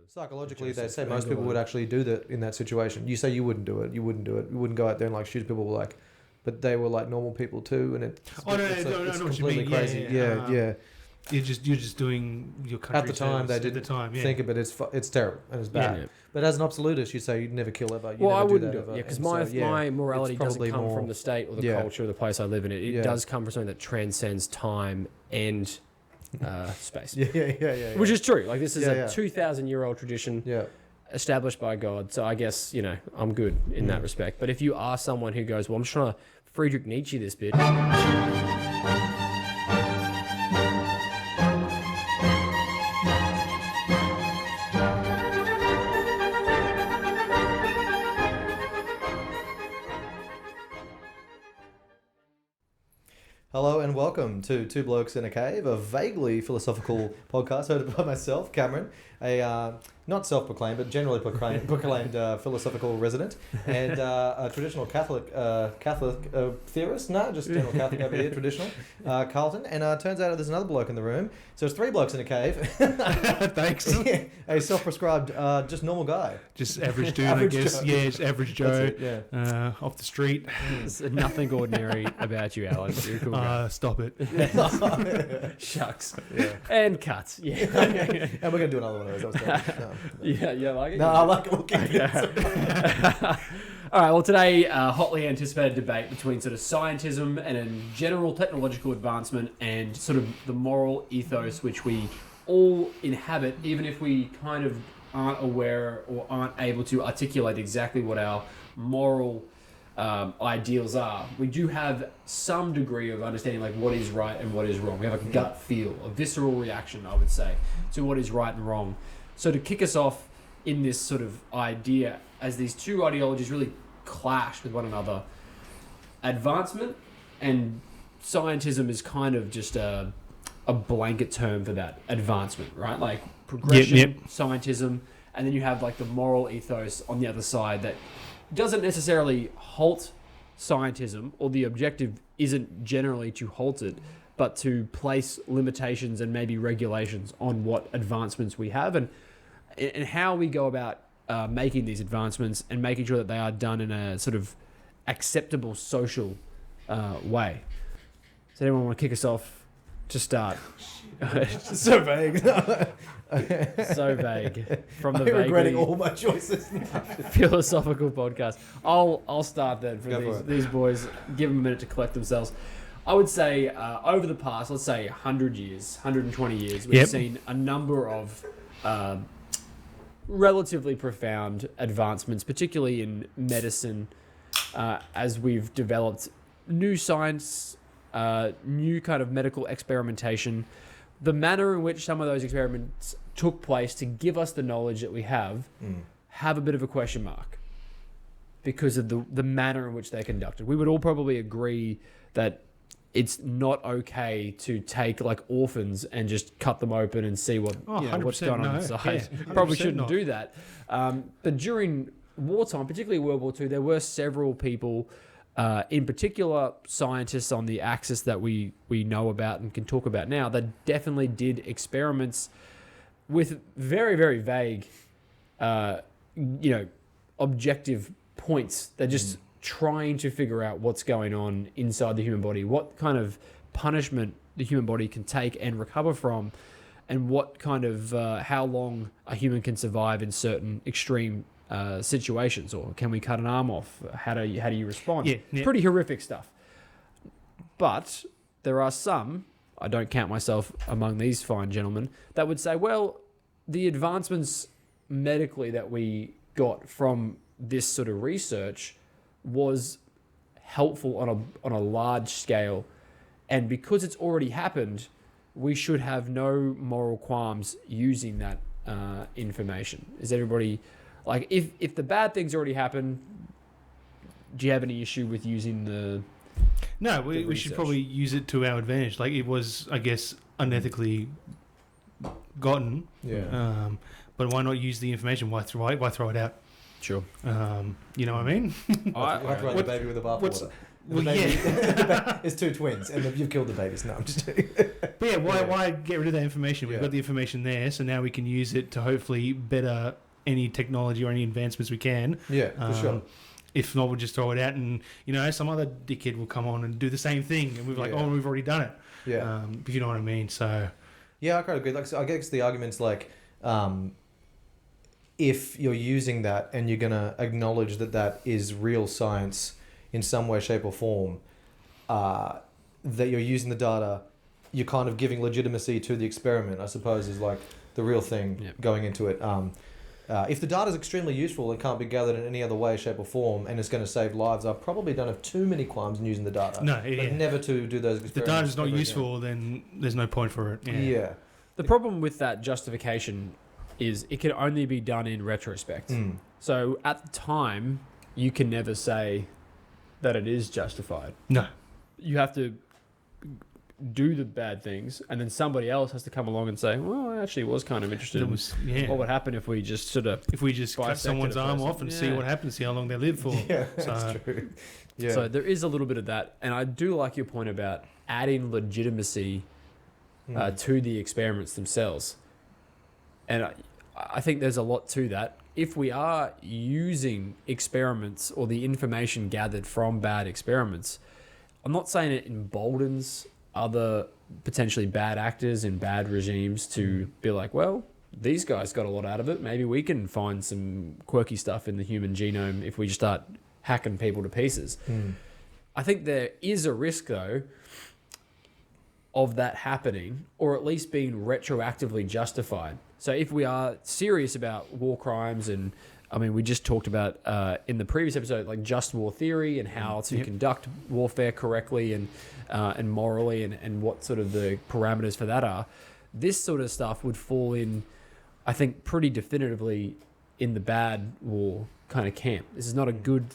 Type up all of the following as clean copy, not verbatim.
Psychologically, they say most people would actually do that in that situation. You say you wouldn't do it. You wouldn't do it. You wouldn't go out there and like shoot people like, but they were like normal people too, and it's it's completely crazy. Yeah. You're just doing your country at the time. They didn't think of it. It's terrible and it's bad. Yeah. But as an absolutist, you say you'd never kill ever. I wouldn't do it. Yeah, because my morality doesn't come from the state or the Yeah. culture of the place I live in. It does come from something that transcends time and space. Yeah. Which is true. Like this is a 2,000-year-old tradition. Yeah. Established by God. So I guess, I'm good in that respect. But if you are someone who goes, well, I'm just trying to Friedrich Nietzsche this bit. Hello and welcome to Two Blokes in a Cave, a vaguely philosophical podcast hosted by myself, Cameron, a not self-proclaimed but generally proclaimed philosophical resident, and a traditional Catholic theorist. No, just general Catholic over here, traditional, Carlton. And turns out there's another bloke in the room, so it's three blokes in a cave. Thanks. A self-prescribed, just normal guy. Just average dude, I guess. Yeah, just average Joe. Off the street. There's nothing ordinary about you, Alex. You're a cool guy. Stop it. Shucks. Yeah. And cuts. Yeah. And we're going to do another one of those. Yeah, like it? No, I like it. We'll keep it. All right, well, today, hotly anticipated debate between sort of scientism and a general technological advancement and sort of the moral ethos which we all inhabit, even if we kind of aren't aware or aren't able to articulate exactly what our moral ideals are. We do have some degree of understanding like what is right and what is wrong. We have a gut feel, a visceral reaction, I would say, to what is right and wrong. So to kick us off in this sort of idea, as these two ideologies really clash with one another, advancement and scientism is kind of just a blanket term for that. Advancement, right? Like progression, scientism, and then you have like the moral ethos on the other side that doesn't necessarily halt scientism, or the objective isn't generally to halt it, but to place limitations and maybe regulations on what advancements we have and how we go about making these advancements and making sure that they are done in a sort of acceptable social way. Does anyone want to kick us off to start? So vague. So vague. From the I'm regretting all my choices now. Philosophical podcast. I'll start then for these boys. Give them a minute to collect themselves. I would say over the past, let's say 100 years, 120 years, we've seen a number of relatively profound advancements, particularly in medicine, as we've developed new science, new kind of medical experimentation. The manner in which some of those experiments took place to give us the knowledge that we have a bit of a question mark because of the manner in which they're conducted. We would all probably agree that it's not okay to take like orphans and just cut them open and see what's going on inside. Yeah, probably shouldn't do that. But during wartime, particularly World War II, there were several people, in particular scientists on the axis that we know about and can talk about now, that definitely did experiments with very, very vague, objective points. They're just trying to figure out what's going on inside the human body, what kind of punishment the human body can take and recover from, and what kind of how long a human can survive in certain extreme situations, or can we cut an arm off? How do you respond? It's pretty horrific stuff. But there are some, I don't count myself among these fine gentlemen, that would say, well, the advancements medically that we got from this sort of research was helpful on a large scale, and because it's already happened, we should have no moral qualms using that information. Is everybody like, if the bad things already happened, do you have any issue with using the? No, we should probably use it to our advantage. Like, it was, I guess, unethically gotten. Yeah. But why not use the information? Why throw it out? Sure. You know what I mean? Why throw the baby with the bathwater? Well, It's two twins, and you've killed the babies. No, I'm just kidding. But yeah, why get rid of that information? We've got the information there, so now we can use it to hopefully better any technology or any advancements we can. Yeah, for sure. If not, we'll just throw it out, and some other dickhead will come on and do the same thing, and we're like, oh, we've already done it. Yeah. If you know what I mean. So. Yeah, I kind of agree. Like, so I guess the argument's like, if you're using that and you're gonna acknowledge that is real science in some way, shape, or form, that you're using the data, you're kind of giving legitimacy to the experiment, I suppose, is like the real thing going into it. If the data is extremely useful and can't be gathered in any other way, shape, or form, and it's going to save lives, I probably don't have too many qualms in using the data. No, but never to do those experiments. If the data is not useful, then there's no point for it. Yeah. The problem with that justification is it can only be done in retrospect. So at the time, you can never say that it is justified. No. You have to do the bad things, and then somebody else has to come along and say, well, I actually was kind of interested in what would happen if we just cut someone's arm off and see what happens, see how long they live for. Yeah, that's true. Yeah. So there is a little bit of that, and I do like your point about adding legitimacy to the experiments themselves. And I think there's a lot to that. If we are using experiments or the information gathered from bad experiments, I'm not saying it emboldens other potentially bad actors in bad regimes to be like, well, these guys got a lot out of it. Maybe we can find some quirky stuff in the human genome if we just start hacking people to pieces. I think there is a risk, though, of that happening, or at least being retroactively justified. So if we are serious about war crimes, and I mean, we just talked about in the previous episode, like just war theory and how to conduct warfare correctly and morally, and what sort of the parameters for that are. This sort of stuff would fall in, I think, pretty definitively in the bad war kind of camp. This is not a good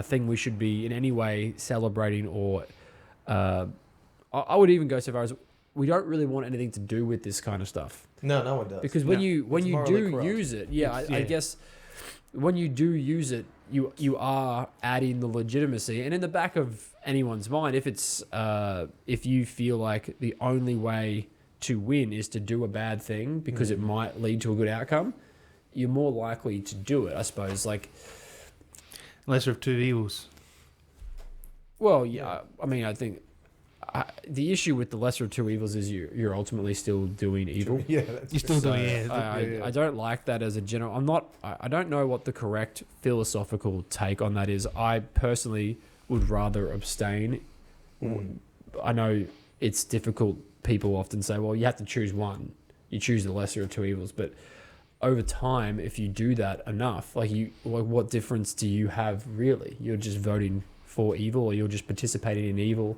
thing we should be in any way celebrating, or I would even go so far as we don't really want anything to do with this kind of stuff. No one does. Because when you do use it, I guess when you do use it, you are adding the legitimacy. And in the back of anyone's mind, if you feel like the only way to win is to do a bad thing because it might lead to a good outcome, you're more likely to do it, I suppose. Like, lesser of two evils. Well, yeah. I mean, I think the issue with the lesser of two evils is you're ultimately still doing evil. Yeah, you're still doing it. I don't like that as a general. I don't know what the correct philosophical take on that is. I personally would rather abstain. I know it's difficult. People often say, well, you have to choose one. You choose the lesser of two evils. But over time, if you do that enough, what difference do you have really? You're just voting for evil, or you're just participating in evil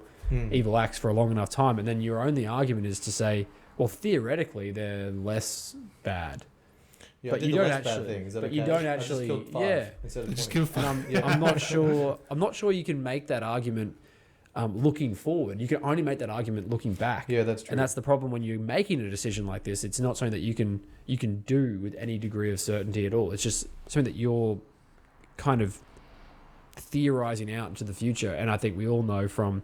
acts for a long enough time, and then your only argument is to say, well, theoretically they're less bad. Yeah, but you don't actually. But you don't actually. Just kill five. I'm not sure. I'm not sure you can make that argument looking forward. You can only make that argument looking back. Yeah, that's true. And that's the problem when you're making a decision like this. It's not something that you can do with any degree of certainty at all. It's just something that you're kind of theorizing out into the future. And I think we all know from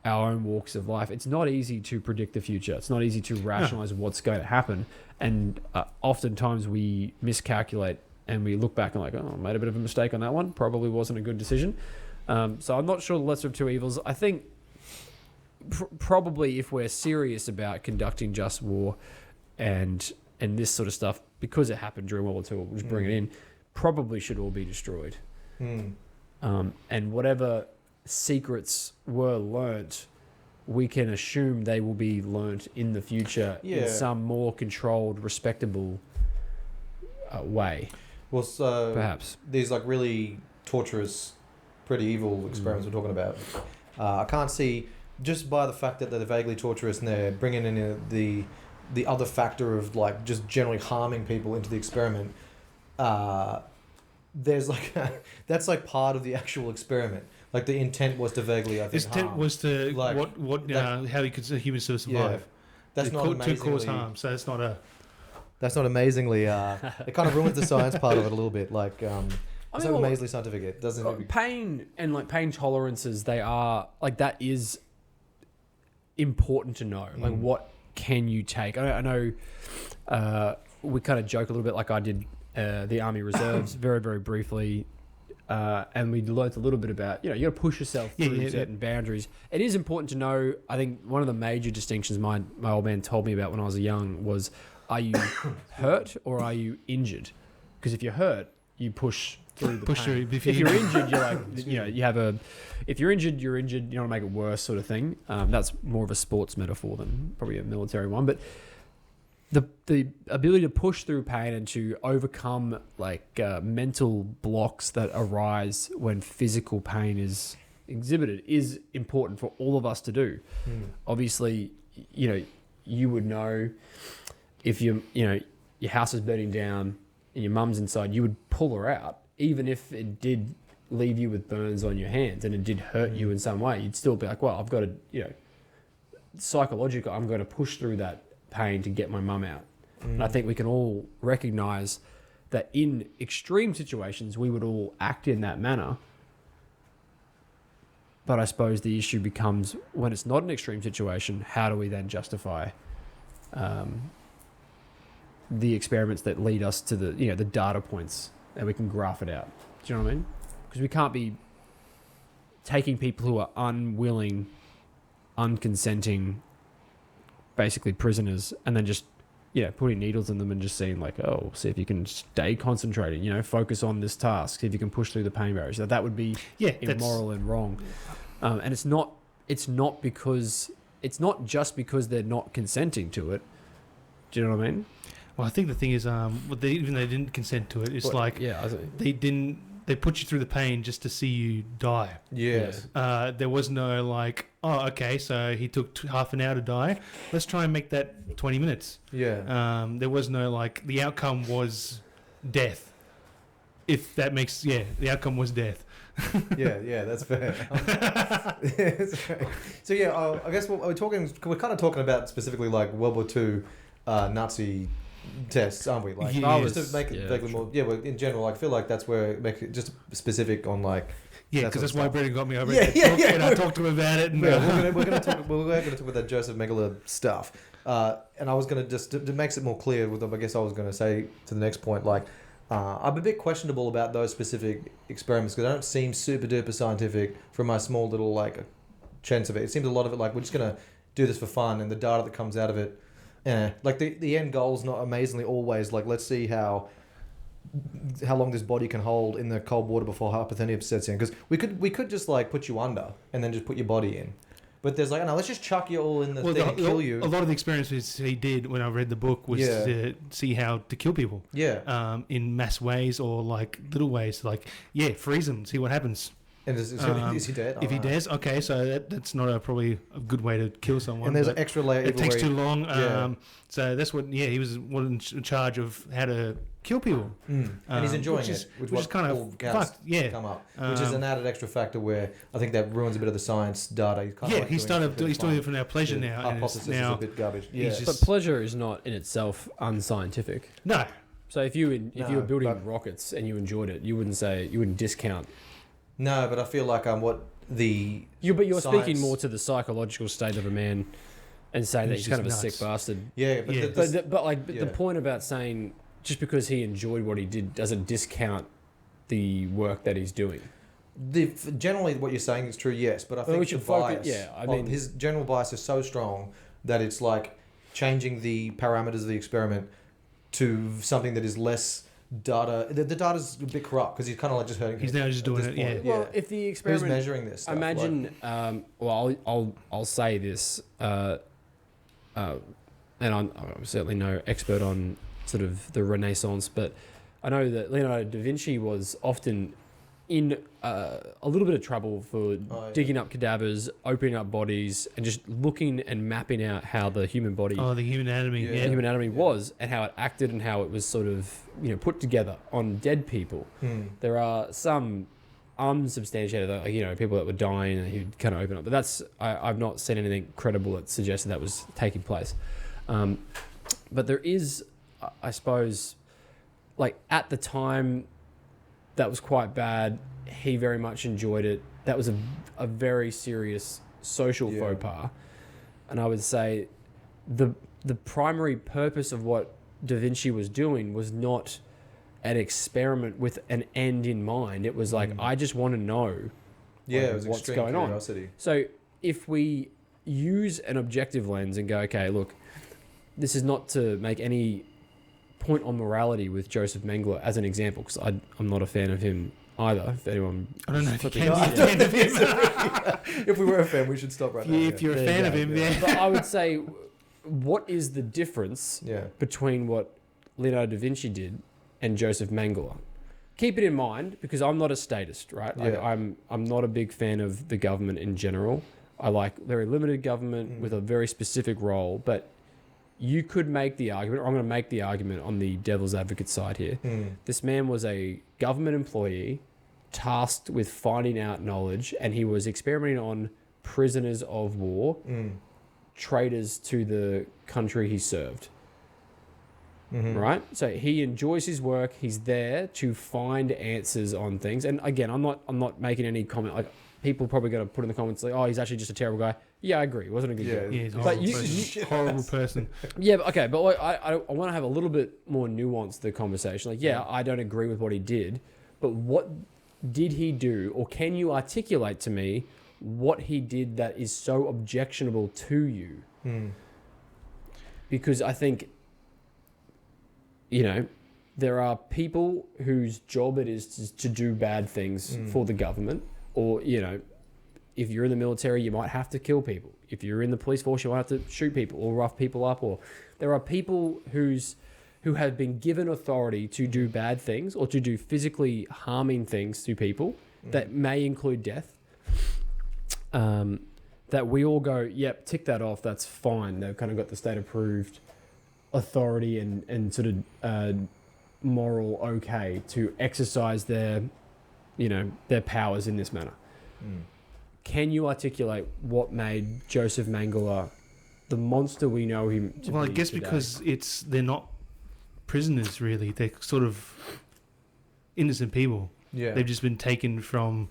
our own walks of life, it's not easy to predict the future. It's not easy to rationalize what's going to happen. And oftentimes we miscalculate and we look back and like, oh, I made a bit of a mistake on that one. Probably wasn't a good decision. So I'm not sure the lesser of two evils. I think probably if we're serious about conducting just war and this sort of stuff, because it happened during World War II, we'll just bring it in, probably should all be destroyed. And whatever secrets were learnt, we can assume they will be learnt in the future in some more controlled, respectable way. Well, so perhaps these like really torturous, pretty evil experiments we're talking about, I can't see, just by the fact that they're vaguely torturous and they're bringing in the other factor of like just generally harming people into the experiment, there's like that's like part of the actual experiment. Like the intent was to vaguely, I think, his intent was to like, how he could humans sort of survive. Yeah, that's not amazingly, to cause harm. So that's not a. That's not amazingly. It kind of ruins the science part of it a little bit. Like It's so amazingly scientific. It doesn't. Pain and like pain tolerances, they are like that is important to know. Like, what can you take? I know we kind of joke a little bit, like I did the Army Reserves very, very briefly. And we learnt a little bit about, you got to push yourself through certain boundaries. It is important to know, I think one of the major distinctions my old man told me about when I was young was, are you hurt or are you injured? Because if you're hurt, you push through the pain. If you're injured, you're like, if you're injured, you're injured. You don't want to make it worse, sort of thing. That's more of a sports metaphor than probably a military one. But the ability to push through pain and to overcome like mental blocks that arise when physical pain is exhibited is important for all of us to do. Obviously, you would know if your house is burning down and your mum's inside, you would pull her out, even if it did leave you with burns on your hands and it did hurt you in some way. You'd still be like, well, I've got to, psychologically, I'm going to push through that pain to get my mum out. And I think we can all recognize that in extreme situations, we would all act in that manner. But I suppose the issue becomes when it's not an extreme situation, how do we then justify the experiments that lead us to the data points and we can graph it out? Do you know what I mean? Because we can't be taking people who are unwilling, unconsenting, basically prisoners, and then just putting needles in them and just seeing like, oh, see if you can stay concentrated, focus on this task, see if you can push through the pain barriers. That would be immoral and wrong. And it's not just because they're not consenting to it. Do you know what I mean? Well, I think the thing is, even they didn't consent to it, it's they put you through the pain just to see you die. Yes. There was no like, oh, okay, so he took half an hour to die. Let's try and make that 20 minutes. Yeah. There was no like, the outcome was death. If that makes, the outcome was death. yeah, that's fair. So I guess we're kind of talking about specifically like World War II Nazi tests, aren't we? Like, just to make it vaguely more. Yeah, well, in general, I feel like that's where it makes it just specific on like. Yeah, because that's why Brendan got me over. And I talked to him about it. And we're going to talk about that Joseph Mengele stuff. And I was going to just to makes it more clear with them. I guess I was going to say to the next point, like, I'm a bit questionable about those specific experiments because they don't seem super duper scientific from my small little like chance of it. It seems a lot of it like we're just going to do this for fun, and the data that comes out of it. Like the end goal is not amazingly always like, let's see how long this body can hold in the cold water before hypothermia sets in, because we could just like put you under and then just put your body in, but there's like, no, let's just chuck you all in the thing and kill you. A lot of the experiments he did when I read the book was to see how to kill people in mass ways or like little ways, like freeze them, see what happens. And is he dead? If he does, okay, so that's not probably a good way to kill someone. And there's an extra layer. It takes too long. So that's what. Yeah, he was in charge of how to kill people. And he's enjoying it, which is kind of fucked. Yeah, come up, which is an added extra factor where I think that ruins a bit of the science data. He's doing it for now pleasure now. Hypothesis is a bit garbage. But pleasure is not in itself unscientific. No. So if you were building rockets and you enjoyed it, you wouldn't discount. No, but I feel like you're science... speaking more to the psychological state of a man and saying that he's kind of nuts. A sick bastard. Yeah, but the point about saying just because he enjoyed what he did doesn't discount the work that he's doing. Generally, what you're saying is true, yes, but I think his general bias is so strong that it's like changing the parameters of the experiment to something that is less data. The data's a bit corrupt because he's kind of like just hurting. He's now just doing it. Yeah. Well, if the experiment, who's measuring this stuff? Imagine. I'll say this, and I'm certainly no expert on sort of the Renaissance, but I know that Leonardo da Vinci was often in a little bit of trouble for digging up cadavers, opening up bodies, and just looking and mapping out how the human body, the human anatomy, the human anatomy was, and how it acted, and how it was sort of put together on dead people. There are some unsubstantiated, people that were dying and he'd kind of open up, but I've not seen anything credible that suggested that was taking place. But there is, I suppose, like at the time, that was quite bad. He very much enjoyed it. That was a very serious social faux pas. And I would say the primary purpose of what Da Vinci was doing was not an experiment with an end in mind. It was like, I just want to know it was what's extreme going curiosity. on. So if we use an objective lens and go, okay, look, this is not to make any point on morality with Joseph Mengele as an example, because I'm not a fan of him either. If anyone, I don't know if you can be a fan of him. If we were a fan, we should stop right now. If you're a fan of him, But I would say, what is the difference between what Leonardo da Vinci did and Joseph Mengele? Keep it in mind, because I'm not a statist, right? Like, I'm not a big fan of the government in general. I like very limited government with a very specific role, but you could make the argument, or I'm going to make the argument on the devil's advocate side here. This man was a government employee tasked with finding out knowledge, and he was experimenting on prisoners of war, traitors to the country he served. Right? So he enjoys his work. He's there to find answers on things. And again, I'm not making any comment. Like, people probably going to put in the comments like, oh, he's actually just a terrible guy. Yeah, I agree. He wasn't a good guy. Yeah, he's a But horrible person. Yeah, but okay. But I want to have a little bit more nuance to the conversation. Like, I don't agree with what he did, but what did he do? Or can you articulate to me what he did that is so objectionable to you? Because I think, there are people whose job it is to do bad things for the government, or, if you're in the military, you might have to kill people. If you're in the police force, you might have to shoot people or rough people up. Or there are people who have been given authority to do bad things or to do physically harming things to people that may include death. That we all go, yep, tick that off. That's fine. They've kind of got the state approved authority and sort of moral okay to exercise their powers in this manner. Can you articulate what made Joseph Mengele the monster we know him to be? Well, I guess today? because they're not prisoners really. They're sort of innocent people. Yeah. They've just been taken from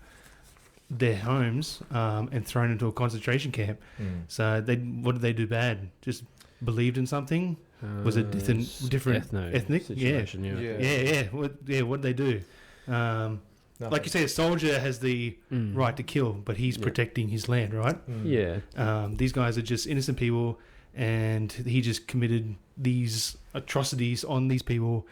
their homes and thrown into a concentration camp. So what did they do bad? Just believed in something? Was it different ethnic situation? Yeah. What did they do? Like you say, a soldier has the right to kill, but he's protecting his land, right? These guys are just innocent people, and he just committed these atrocities on these people.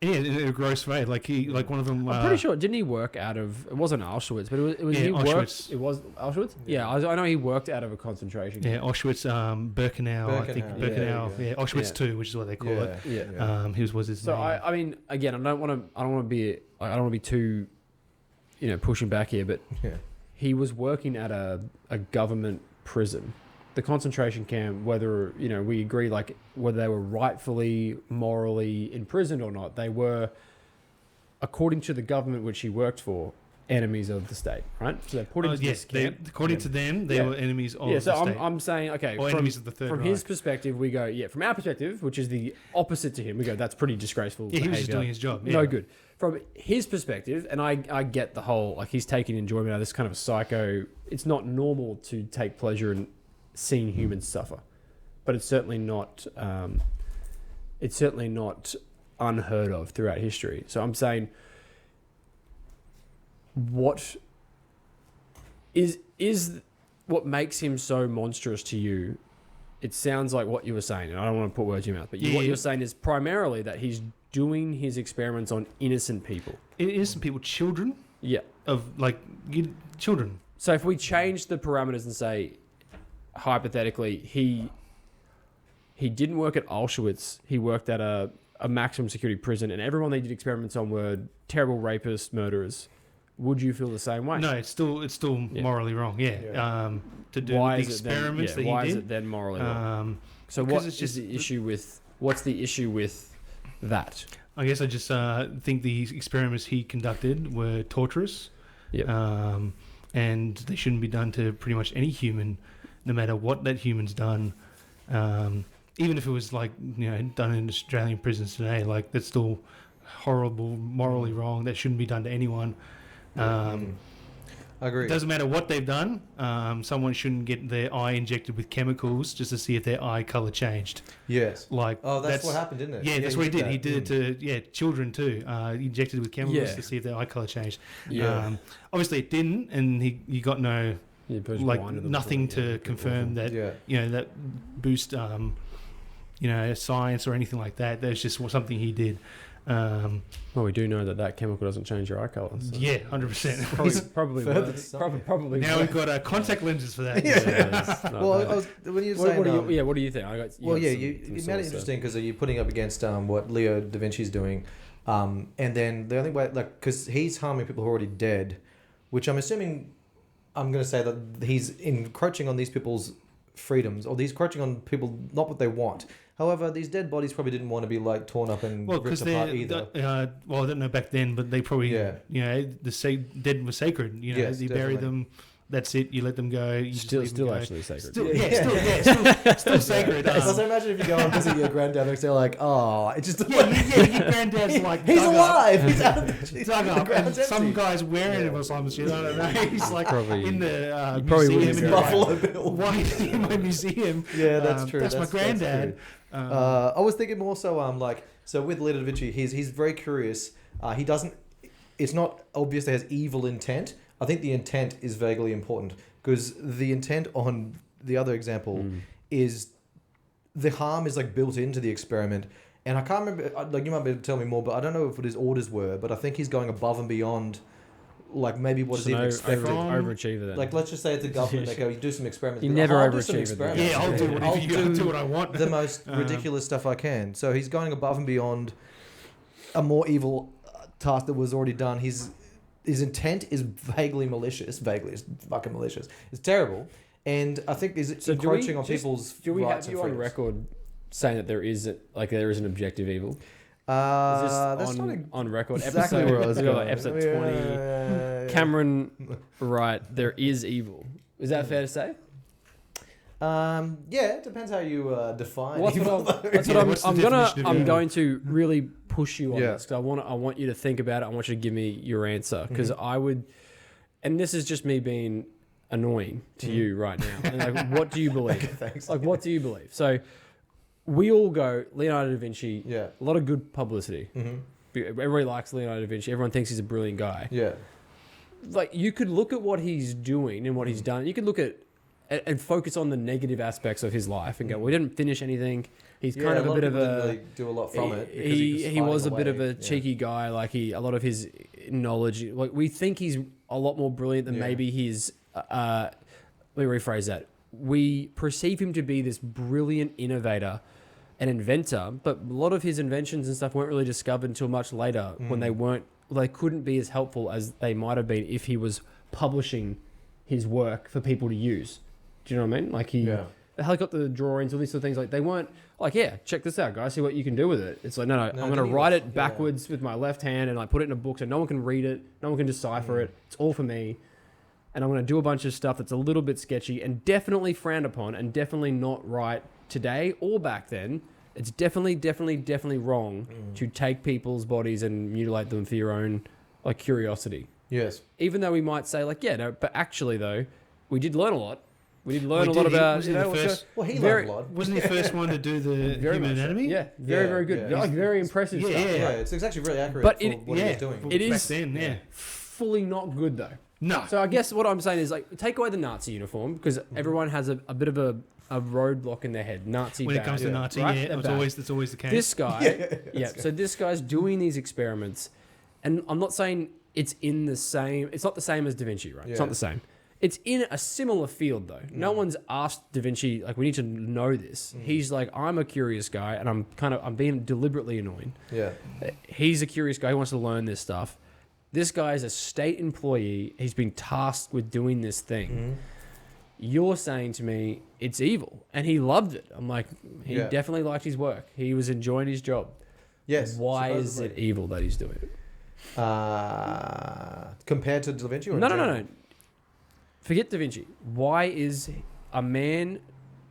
In a gross way. Like one of them. I'm pretty sure. Didn't he work out of? It wasn't Auschwitz, but it was. He Auschwitz. Worked, it was Auschwitz. Yeah, I know he worked out of a concentration camp. Yeah, Auschwitz, Birkenau. I think Birkenau. Yeah, Auschwitz 2, which is what they call it. His was his. So name. I mean, again, I don't want to be too, pushing back here, but he was working at a government prison. The concentration camp, whether we agree, like whether they were rightfully, morally imprisoned or not, they were, according to the government which he worked for, enemies of the state, right? So they're put into this camp. According to them, they were enemies of the state. state. I'm saying, okay, or enemies of the Third From Reich. his perspective, we go, from our perspective, which is the opposite to him, we go, that's pretty disgraceful. Yeah, he was just doing his job. No good. From his perspective, and I get the whole, like, he's taking enjoyment out of this kind of a psycho. It's not normal to take pleasure in seeing humans suffer, but it's certainly not unheard of throughout history. So I'm saying, what is what makes him so monstrous to you? It sounds like what you were saying, and I don't want to put words in your mouth, but what you're saying is primarily that he's doing his experiments on innocent people. Innocent people, children. Yeah. Children. So if we change the parameters and say, hypothetically, he didn't work at Auschwitz. He worked at a maximum security prison, and everyone they did experiments on were terrible rapists, murderers. Would you feel the same way? No, it's still morally wrong. Yeah. To do the experiments that he did. Why is it then morally wrong? So what's the issue with that? I guess I just think the experiments he conducted were torturous. Yeah. And they shouldn't be done to pretty much any human, no matter what that human's done. Even if it was done in Australian prisons today, like that's still horrible, morally wrong that shouldn't be done to anyone. I agree. It doesn't matter what they've done. Someone shouldn't get their eye injected with chemicals just to see if their eye color changed. Yes. Like that's what happened, didn't it? Yeah, that's what he did. He did it to children too. He injected with chemicals to see if their eye color changed. Yeah. Obviously it didn't, and he got no nothing to confirm that that boost science or anything like that. That's just something he did. Well, we do know that chemical doesn't change your eye colour. So. Yeah, 100%. Probably worse. Probably now worse. we've got contact lenses for that. When you say what do you think? You made it interesting because you're putting up against what Leo da Vinci's doing, and then the only way, because he's harming people who are already dead, which I'm assuming, I'm going to say that he's encroaching on these people's freedoms, or he's encroaching on people, not what they want. However, these dead bodies probably didn't want to be torn up and ripped apart either. I don't know back then, but they probably, the dead was sacred. Yes, you bury them. That's it. You let them go. You still go. Actually sacred. Still sacred. So imagine if you go and visit your granddad, they're like, oh, it's just your granddad's like he's alive. He's out of the dug up. And some guy's wearing him or some shit. I don't know. He's like probably, in the museum in Buffalo Bill. Why in my museum? Yeah, that's true. That's my granddad. I was thinking more so so with Leo da Vinci, he's very curious. He doesn't. It's not obvious that he has evil intent. I think the intent is vaguely important because the intent on the other example is the harm is built into the experiment. And I can't remember, you might be able to tell me more, but I don't know what his orders were, but I think he's going above and beyond maybe what is even expected. Overachiever then. Let's just say it's a government, they go, you do some experiments. You never overachieve. Yeah, I'll do what I want. The most ridiculous stuff I can. So he's going above and beyond a more evil task that was already done. His intent is vaguely malicious. It's fucking malicious. It's terrible. And I think he's encroaching on people's rights. Do we have you on record saying that there is an objective evil? Is this that's on record? Exactly where I was going. Episode 20. Yeah. Cameron, right, there is evil. Is that fair to say? It depends how you define evil. I'm going to really push you on this because I want you to think about it. I want you to give me your answer because I would, and this is just me being annoying to you right now. And what do you believe? Okay, thanks. What do you believe? So we all go Leonardo da Vinci. Yeah, a lot of good publicity. Everybody likes Leonardo da Vinci. Everyone thinks he's a brilliant guy. Yeah, you could look at what he's doing and what he's done. You could look at and focus on the negative aspects of his life and go, we didn't finish anything. He's kind of a bit of a... Really do a lot from it. He was a bit of a cheeky guy. A lot of his knowledge... we think he's a lot more brilliant than maybe his... let me rephrase that. We perceive him to be this brilliant innovator and inventor, but a lot of his inventions and stuff weren't really discovered until much later when they couldn't be as helpful as they might have been if he was publishing his work for people to use. Do you know what I mean? The helicopter drawings, all these sort of things, they weren't check this out, guys, see what you can do with it. It's no, I'm going to write it backwards with my left hand and put it in a book so no one can read it, no one can decipher it. It's all for me. And I'm going to do a bunch of stuff that's a little bit sketchy and definitely frowned upon and definitely not right today or back then. It's definitely wrong to take people's bodies and mutilate them for your own curiosity. Yes. Even though we might say but actually though, we did learn a lot. We did learn a lot about... he learned a lot. Wasn't he the first one to do the human anatomy? Yeah, very good. Very impressive stuff. Yeah, it's actually really accurate for what he was doing. It is fully not good though. No. So I guess what I'm saying is take away the Nazi uniform because everyone has a bit of a roadblock in their head. Nazi when bad. it comes to Nazi, right? That's always the case. This guy, so this guy's doing these experiments, and I'm not saying it's in the same. It's not the same as Da Vinci, right? Yeah. It's not the same. It's in a similar field though. No one's asked Da Vinci we need to know this. He's I'm a curious guy, and I'm being deliberately annoying. Yeah. He's a curious guy who wants to learn this stuff. This guy is a state employee. He's been tasked with doing this thing. You're saying to me it's evil, and he loved it. I'm he definitely liked his work. He was enjoying his job. Yes. Why is it evil that he's doing it? Compared to Da Vinci? Or No. Forget Da Vinci. Why is a man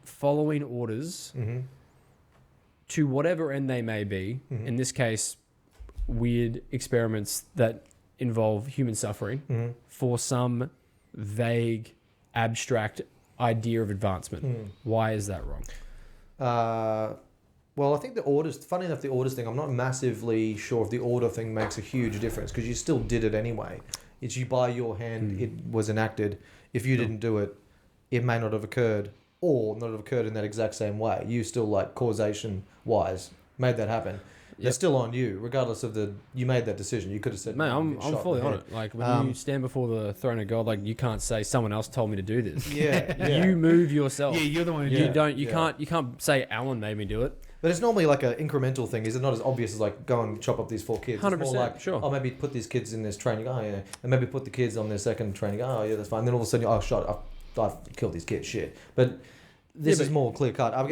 following orders to whatever end they may be, in this case, weird experiments that involve human suffering for some vague, abstract idea of advancement. Why is that wrong? Well, I think the orders, funny enough, the orders thing, I'm not massively sure if the order thing makes a huge difference because you still did it anyway. It's you by your hand, it was enacted. If you didn't do it, it may not have occurred or not have occurred in that exact same way. You still, like, causation-wise, made that happen. It's still on you, regardless of you made that decision. You could have said, "Man, I'm fully on it." Like when you stand before the throne of God, like you can't say someone else told me to do this. You move yourself. Yeah, you're the one. You don't. You can't say Alan made me do it. But it's normally like an incremental thing. Is it not as obvious as like go and chop up these 4 kids? 100%, it's more like, sure. Oh, maybe put these kids in this training. Oh, yeah. And maybe put the kids on their second training. Oh, yeah, that's fine. And then all of a sudden, I've killed these kids. Shit. But this is more clear cut. I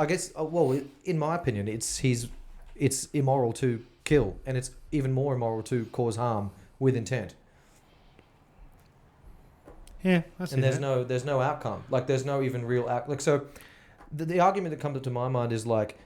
guess. Well, in my opinion, it's immoral to kill, and it's even more immoral to cause harm with intent. Yeah, and there's no outcome. Like there's no even real like so. The argument that comes up to my mind is like,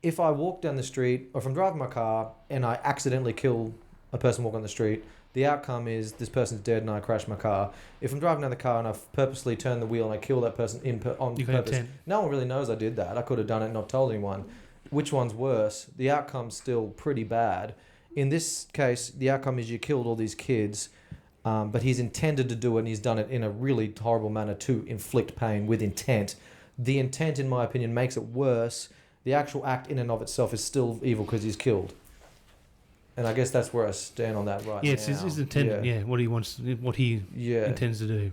if I walk down the street, or if I'm driving my car and I accidentally kill a person walking on the street, the outcome is this person's dead and I crash my car. If I'm driving down the car and I've purposely turned the wheel and I kill that person on purpose, no one really knows I did that. I could have done it and not told anyone. Which one's worse? The outcome's still pretty bad. In this case, the outcome is you killed all these kids, but he's intended to do it and he's done it in a really horrible manner to inflict pain with intent. The intent, in my opinion, makes it worse. The actual act in and of itself is still evil because he's killed. And I guess that's where I stand on that right now. Yeah, it's his intent, what he wants, what he intends to do.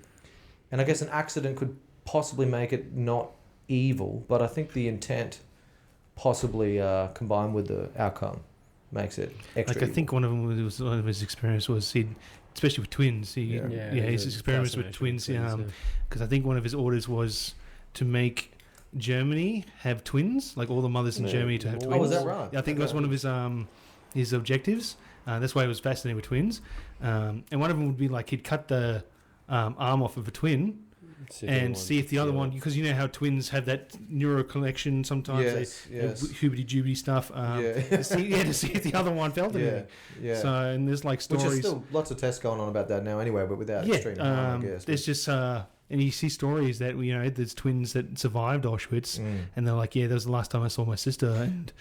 And I guess an accident could possibly make it not evil, but I think the intent possibly combined with the outcome makes it extra evil. I think one of his experience was especially with twins. His experiments with twins. Because I think one of his orders was to make Germany have twins, like all the mothers in Germany to have twins. Oh, is that right? Yeah, I think it was one of his objectives. That's why he was fascinated with twins. And one of them would be like he'd cut the arm off of a twin and see if the other one, because you know how twins have that neural connection sometimes, hoobity-joobity stuff, to see if the other one felt anything. So, and there's like stories. Which is still lots of tests going on about that now anyway, but without extreme harm, I guess. There's just, and you see stories that, there's twins that survived Auschwitz, and they're like, that was the last time I saw my sister, and,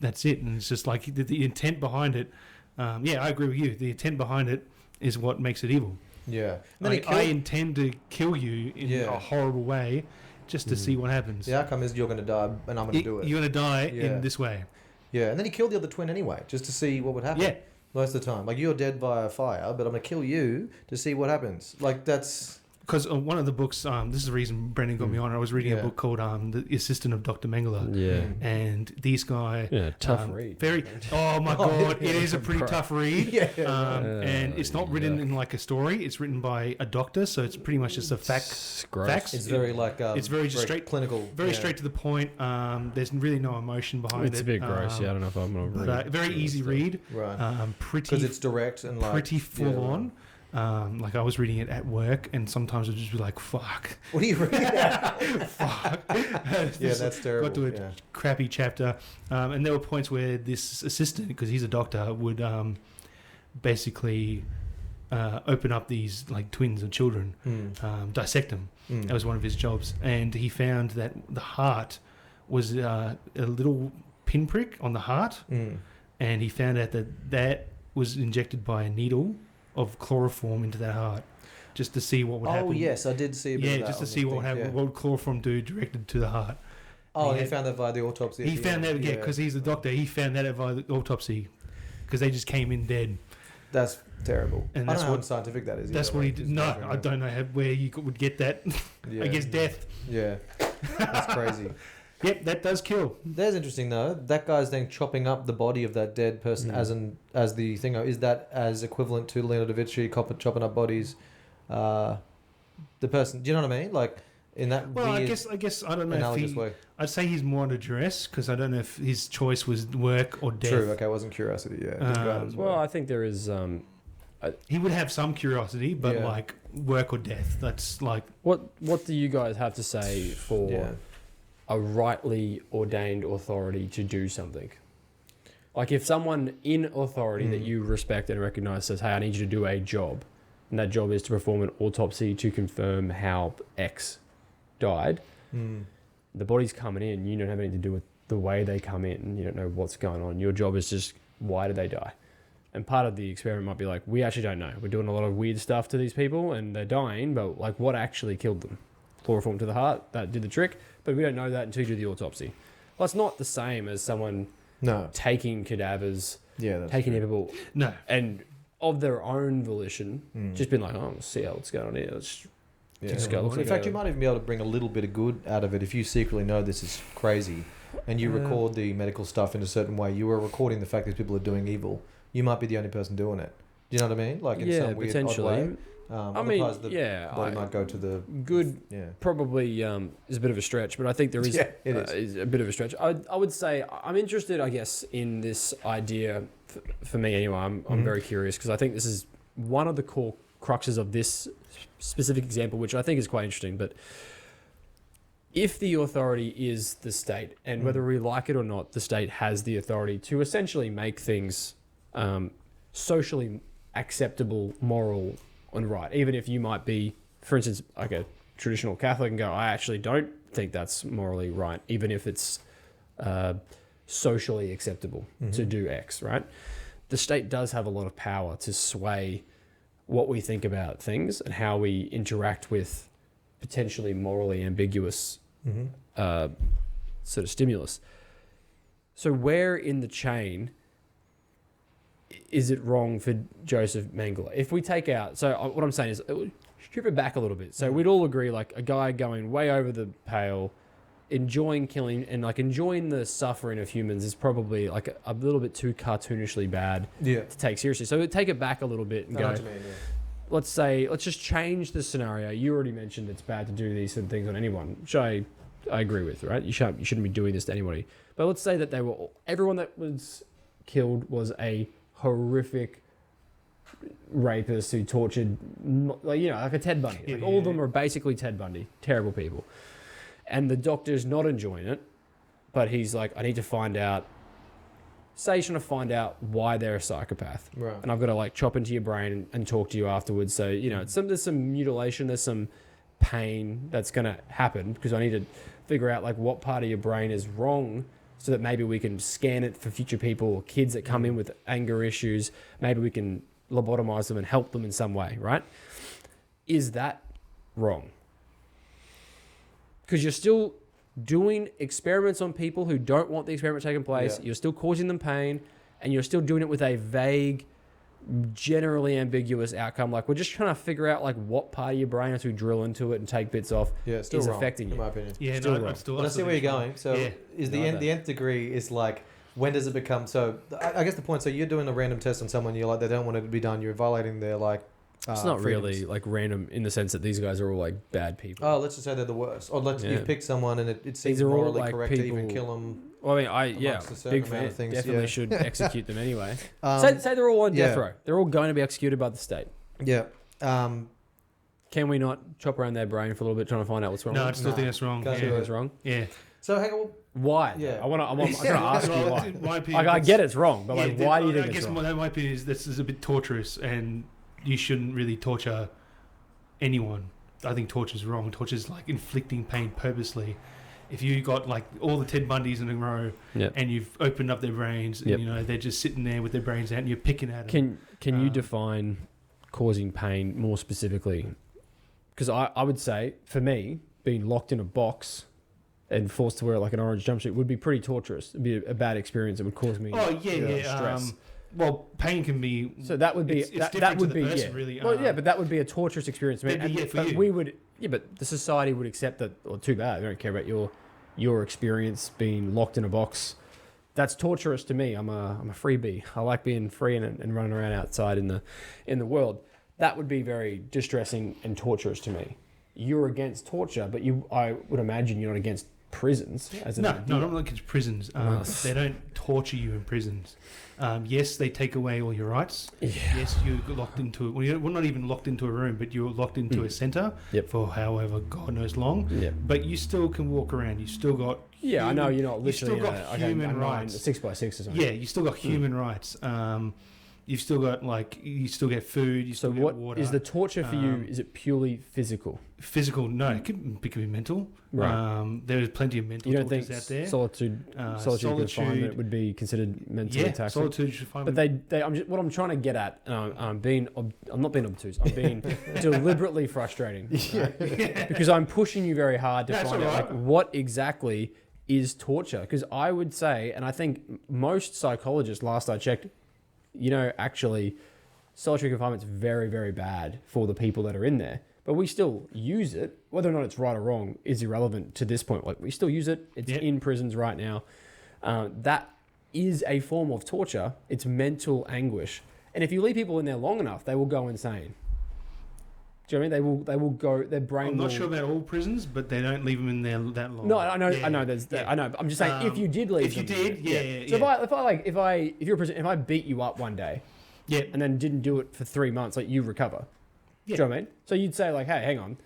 that's it. And it's just like the intent behind it. I agree with you. The intent behind it is what makes it evil. Yeah. I intend to kill you in a horrible way just to see what happens. The outcome is you're going to die and I'm going to do it. You're going to die in this way. Yeah, and then he killed the other twin anyway, just to see what would happen. Yeah. Most of the time. Like, you're dead via fire, but I'm going to kill you to see what happens. Like, that's... Because one of the books, this is the reason Brendan got me on. I was reading a book called The Assistant of Dr. Mengele. Yeah. And this guy... Yeah, tough read. Oh, my God. It is a pretty tough read. And it's not written in like a story. It's written by a doctor, so it's pretty much just a facts. It's very like... it's very just straight... clinical. Very straight to the point. There's really no emotion behind it. It's a bit gross. I don't know if I'm going to read it. Very easy read. Right. Because it's direct and like... Pretty full on. Like I was reading it at work, and sometimes I'd just be like, "Fuck." What are you reading? Fuck. That's terrible. Got to a crappy chapter, and there were points where this assistant, because he's a doctor, would basically open up these like twins and children, dissect them. That was one of his jobs, and he found that the heart was a little pinprick on the heart, and he found out that was injected by a needle of chloroform into that heart, just to see what would happen. Oh yes, I did see a bit of that. Just to see what would happen. What would chloroform do directed to the heart? Oh, and he found that via the autopsy. He found that, because he's a doctor. He found that via the autopsy, because they just came in dead. That's terrible. And I don't know how scientific that is. That's what he did. No, I don't know where you would get that. I guess death. Yeah, that's crazy. Yep, that does kill. That's interesting though. That guy's then chopping up the body of that dead person as the thing. Is that as equivalent to Leonardo da Vinci chopping up bodies? The person. Do you know what I mean? Like in that. Well, I guess I don't know if way. I'd say he's more under duress, because I don't know if his choice was work or death. True. Okay, it wasn't curiosity. Yeah. Well, I think there is. He would have some curiosity, but like work or death. That's like. What do you guys have to say for? A rightly ordained authority to do something? Like if someone in authority that you respect and recognize says, hey, I need you to do a job, and that job is to perform an autopsy to confirm how X died, the body's coming in, you don't have anything to do with the way they come in, you don't know what's going on. Your job is just, why did they die? And part of the experiment might be like, we actually don't know. We're doing a lot of weird stuff to these people and they're dying, but like what actually killed them? Chloroform to the heart, that did the trick, but we don't know that until you do the autopsy. Well, it's not the same as someone taking cadavers, taking people, and of their own volition, just been like, oh, let's see what's going on here. Let's go. In fact, you might even be able to bring a little bit of good out of it if you secretly know this is crazy, and you record the medical stuff in a certain way. You are recording the fact that people are doing evil. You might be the only person doing it. Do you know what I mean? Like in some weird odd way. I mean, body might go to the good. Probably is a bit of a stretch, but I think there is, is a bit of a stretch. I would say I'm interested, I guess, in this idea. For me, anyway, I'm very curious because I think this is one of the core cruxes of this specific example, which I think is quite interesting. But if the authority is the state, and whether we like it or not, the state has the authority to essentially make things socially acceptable, moral, and right. Even if you might be, for instance, like a traditional Catholic and go, I actually don't think that's morally right, even if it's socially acceptable to do X, right? The state does have a lot of power to sway what we think about things and how we interact with potentially morally ambiguous sort of stimulus. So where in the chain is it wrong for Joseph Mengele? If we take out, so what I'm saying is, strip it back a little bit. So we'd all agree, like a guy going way over the pale, enjoying killing and like enjoying the suffering of humans is probably like a little bit too cartoonishly bad to take seriously. So we'd take it back a little bit and let's just change the scenario. You already mentioned it's bad to do these sort of things on anyone, which I agree with, right? You shouldn't be doing this to anybody. But let's say that everyone that was killed was a horrific rapist who tortured, like a Ted Bundy. All of them are basically Ted Bundy, terrible people. And the doctor's not enjoying it, but he's like, I need to find out. Say he's trying to find out why they're a psychopath, right? And I've got to like chop into your brain and talk to you afterwards. So there's some mutilation, there's some pain that's going to happen because I need to figure out like what part of your brain is wrong, so that maybe we can scan it for future people or kids that come in with anger issues. Maybe we can lobotomize them and help them in some way, right? Is that wrong? Because you're still doing experiments on people who don't want the experiment taking place. You're still causing them pain, and you're still doing it with a vague, generally ambiguous outcome. Like we're just trying to figure out like what part of your brain, as we drill into it and take bits off, is wrong, affecting you. In my opinion, still wrong. But I see where you're going. So is the nth degree is like, when does it become? So I guess the point. So you're doing a random test on someone. You're like, they don't want it to be done. You're violating their like. It's not freedoms. really like random in the sense that these guys are all like bad people. Oh, let's just say they're the worst. Or you've picked someone and it seems all morally like correct people, to even kill them. Well, I mean, big fan. Things, definitely should execute them anyway. Say they're all on death row. They're all going to be executed by the state. Yeah. Can we not chop around their brain for a little bit trying to find out what's wrong? No, I still think that's wrong. Can't think it's wrong. Yeah. So hang on. Why? Yeah. I'm gonna ask you why. My opinion, I get it's wrong, but like, why do you think it's wrong? My opinion is this is a bit torturous, and you shouldn't really torture anyone. I think torture is wrong. Torture is like inflicting pain purposely. If you got like all the Ted Bundys in a row, and you've opened up their brains, and they're just sitting there with their brains out, and you're picking at them. Can you define causing pain more specifically? Because I would say, for me, being locked in a box and forced to wear like an orange jumpsuit would be pretty torturous. It'd be a bad experience. It would cause me stress. Well, pain can be. So that would be that would be person, really. Well, but that would be a torturous experience. I mean, for you. We would. Yeah, but the society would accept that. Well, too bad. They don't care about your experience being locked in a box. That's torturous to me. I'm a freebie. I like being free and running around outside in the world. That would be very distressing and torturous to me. You're against torture, but I would imagine you're not against prisons. No, not like it's prisons. They don't torture you in prisons. Yes, they take away all your rights. Yeah. Yes, you're locked into... Well, you're not even locked into a room, but you're locked into a centre for however God knows long. Yep. But you still can walk around. You still got... I know you're not literally... You still got human rights. 6x6 or something. Yeah, you still got human rights. You've still got, you still get food, you still get water. So what is the torture for you? Is it purely physical? Physical, no. It could be mental. Right. There's plenty of mental tortures out there. Solitude confinement would be consideted mentally taxing? Solitude confinement. But what I'm trying to get at, and I'm not being obtuse, I'm being deliberately frustrating. Right? Because I'm pushing you very hard to find out what exactly is torture. Because I would say, and I think most psychologists, last I checked, actually, solitary confinement is very, very bad for the people that are in there. But we still use it. Whether or not it's right or wrong is irrelevant to this point. Like, we still use it. It's in prisons right now. That is a form of torture. It's mental anguish. And if you leave people in there long enough, they will go insane. Do you know what I mean? They will go. Their brain. I'm not sure about all prisons, but they don't leave them in there that long. No, I know. Yeah. I know. I know. I'm just saying, if you did leave, if you did, yeah. So if you're a prisoner, if I beat you up one day, and then didn't do it for 3 months, like, you recover. Yeah. Do you know what I mean? So you'd say, like, hey, hang on,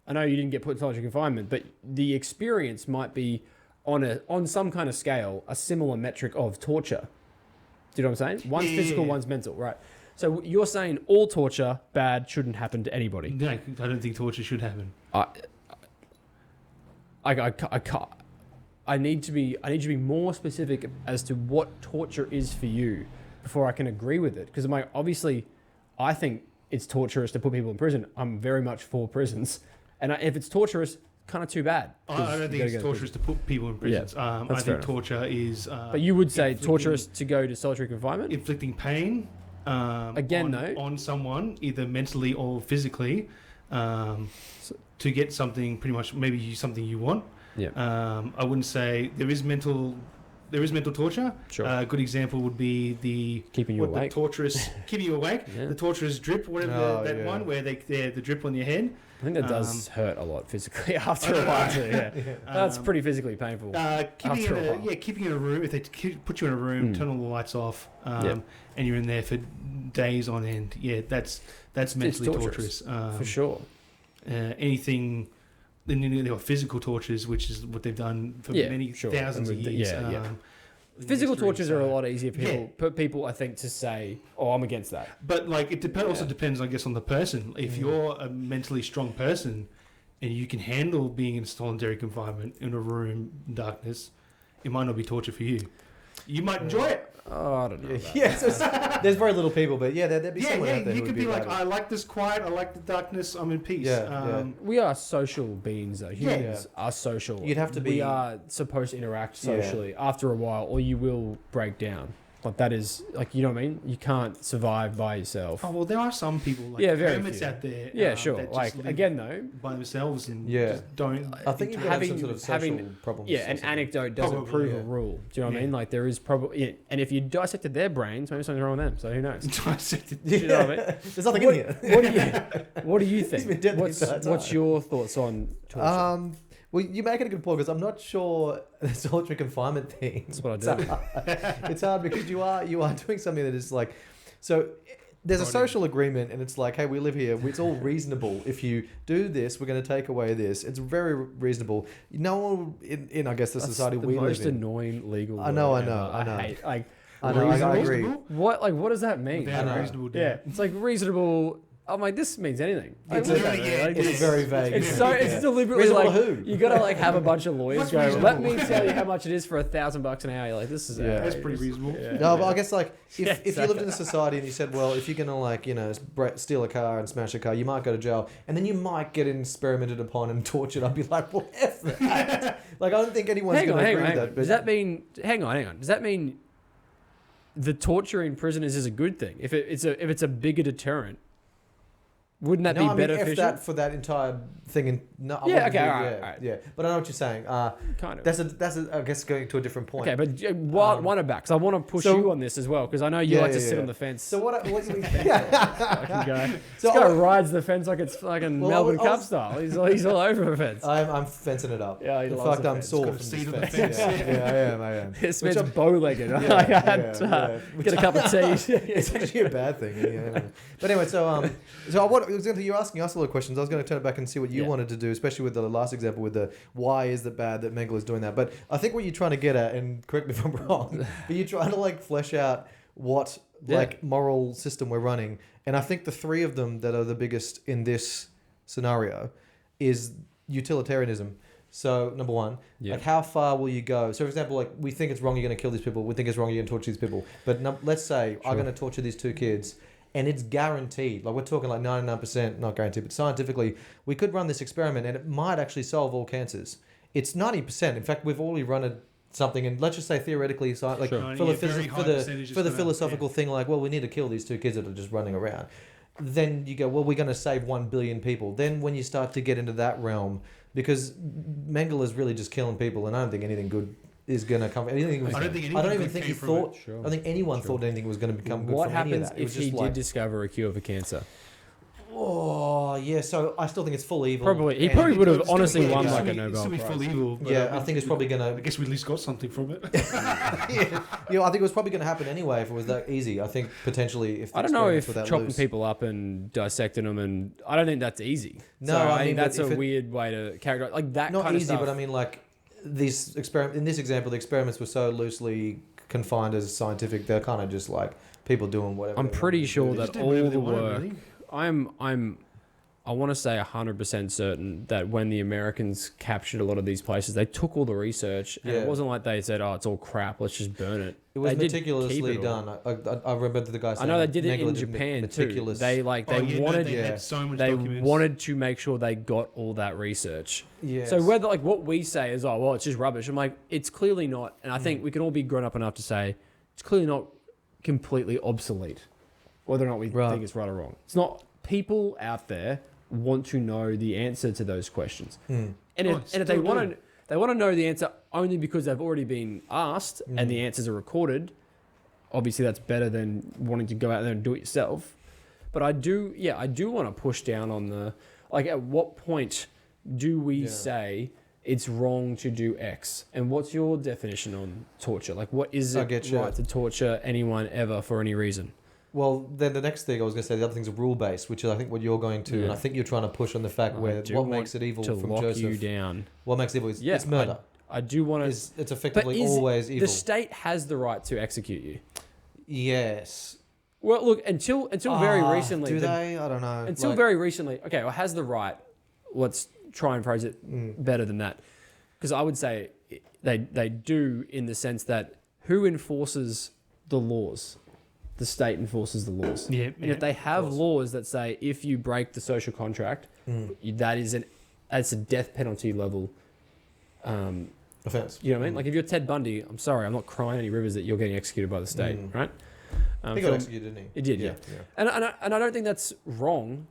I know you didn't get put in solitary confinement, but the experience might be on some kind of scale a similar metric of torture. Do you know what I'm saying? One's physical, one's mental, right? So you're saying all torture bad, shouldn't happen to anybody? No, I don't think torture should happen. I need to be more specific as to what torture is for you before I can agree with it. Because obviously, I think it's torturous to put people in prison. I'm very much for prisons, and if it's torturous, kind of too bad. I don't think it's torturous to put people in prisons. Yeah, I think torture is... but you would say torturous to go to solitary confinement? Inflicting pain on someone, either mentally or physically, to get something, pretty much maybe something you want. Yeah. I wouldn't say there is mental torture. Sure. A good example would be the keeping you awake. Keeping you awake. Yeah. The torturous drip, whatever one where the drip on your head. I think that does hurt a lot physically after a while. Yeah. That's pretty physically painful. Keeping in a room. If they put you in a room, turn all the lights off, and you're in there for days on end. Yeah, that's mentally torturous. For sure. Anything. Then there were physical tortures, which is what they've done for many thousands of years. Physical tortures are a lot easier for people, I think, to say, "Oh, I'm against that." But it also depends, I guess, on the person. If you're a mentally strong person and you can handle being in solitary confinement in a room in darkness, it might not be torture for you. You might enjoy it. Oh, I don't know. There's very little people, but there'd be someone out there you who could would be like, I like this quiet, I like the darkness, I'm in peace. We are social beings, though. Humans are social. You'd have to be. We are supposed to interact socially after a while, or you will break down. Like, that is, like, you know what I mean? You can't survive by yourself. Oh, well, there are some people, like hermits out there. Yeah, sure. Like, again, though, by themselves and just don't. I think you have some sort of social problems. Yeah, an anecdote doesn't prove a rule. Do you know what I mean? Like, there is probably, and if you dissected their brains, maybe something's wrong with them. So who knows? Dissected. Do you know what I mean? There's nothing in here. What do you think? What's your thoughts on torture? Well, you're making a good point, because I'm not sure the solitary confinement thing. That's what I do. It's hard because you are doing something that is like, so there's a social agreement, and it's like, hey, we live here. It's all reasonable. If you do this, we're going to take away this. It's very reasonable. No one in I guess the society we live in. That's the most annoying legal. I know. I agree. What does that mean? Reasonable. Yeah, it's like reasonable. I'm like, this means anything. It's very vague. It's deliberately reasonable like, who? you gotta have a bunch of lawyers go, let me tell you how much it is for $1,000 an hour. You're like, this is that's pretty reasonable. No, but I guess if you lived in a society and you said, well, if you're gonna steal a car and smash a car, you might go to jail, and then you might get experimented upon and tortured. I'd be like, well, F that. Like, I don't think anyone's going to agree with that. But does that mean? Hang on. Does that mean the torture in prisoners is a good thing? If it's a bigger deterrent? Wouldn't that be beneficial? If that for that entire thing, and no, All right. yeah. But I know what you're saying. Kind of. That's I guess going to a different point. Okay, but one back, because I want to push you on this as well, because I know you like to sit on the fence. So what I can go. This guy rides the fence like it's fucking Melbourne Cup style. He's all over the fence. I'm fencing it up. Yeah, he in loves fact, the I'm fence. sore from this fence. Yeah, I am. This man's bow-legged. I had get a cup of tea. It's actually a bad thing. Yeah. But anyway, so you're asking us a lot of questions. I was going to turn it back and see what you wanted to do, especially with the last example with the why is it bad that Mengele is doing that. But I think what you're trying to get at, and correct me if I'm wrong, but you're trying to like flesh out what like moral system we're running. And I think the three of them that are the biggest in this scenario is utilitarianism. So number one, like how far will you go? So for example, like we think it's wrong you're going to kill these people. We think it's wrong you're going to torture these people. But let's say I'm going to torture these two kids. And it's guaranteed, like we're talking like 99%, not guaranteed, but scientifically, we could run this experiment and it might actually solve all cancers. It's 90%. In fact, we've already run something, and let's just say theoretically, like for the philosophical thing, like, well, we need to kill these two kids that are just running around. Then you go, well, we're going to save 1 billion people. Then when you start to get into that realm, because Mengele is really just killing people, and I don't think anything good is going to come. I don't even think he thought. I don't think anyone thought anything was going to become good from any of that. What happens if he did discover a cure for cancer? Oh yeah, so I still think it's full evil. He probably would have honestly won like a Nobel Prize. Prize. Full evil. Yeah, I think it's probably gonna. I guess we at least got something from it. yeah, I think it was probably gonna happen anyway if it was that easy. I think potentially if I don't know if chopping people up and dissecting them, and I don't think that's easy. No, so, I mean that's a weird way to characterize like that. Not kind easy, of stuff. but I mean like these in this example, the experiments were so loosely confined as scientific. They're kind of just like people doing whatever. I'm pretty sure that all the work. I want to say 100% certain that when the Americans captured a lot of these places, they took all the research, and it wasn't like they said, "Oh, it's all crap. Let's just burn it." It was meticulously done. I remember the guy saying. I know they did it in Japan too. They wanted to make sure they got all that research. Yes. So whether like what we say is, "Oh, well, it's just rubbish," I'm like, it's clearly not, and I think we can all be grown up enough to say it's clearly not completely obsolete, whether or not we think it's right or wrong. It's not. People out there want to know the answer to those questions, and if they want to know the answer only because they've already been asked and the answers are recorded. Obviously, that's better than wanting to go out there and do it yourself. But I do want to push down on the like. At what point do we say it's wrong to do X? And what's your definition on torture? Like, what is it right to torture anyone ever for any reason? Well, then the next thing I was going to say, the other thing's rule-based, which is I think what you're going to, and I think you're trying to push on the fact what makes it evil from lock Joseph. You down. What makes it evil is it's murder. I do want to. It's effectively always evil. The state has the right to execute you. Yes. Well, look, until very recently. Do they? I don't know. Until very recently. Okay, well, has the right. Let's try and phrase it better than that. Because I would say they do in the sense that who enforces the laws? The state enforces the laws. Yeah, and if they have laws that say if you break the social contract, that's a death penalty level offense. You know what I mean? Like if you're Ted Bundy, I'm sorry, I'm not crying any rivers that you're getting executed by the state, right? He got executed, didn't he? It did, yeah. And I don't think that's wrong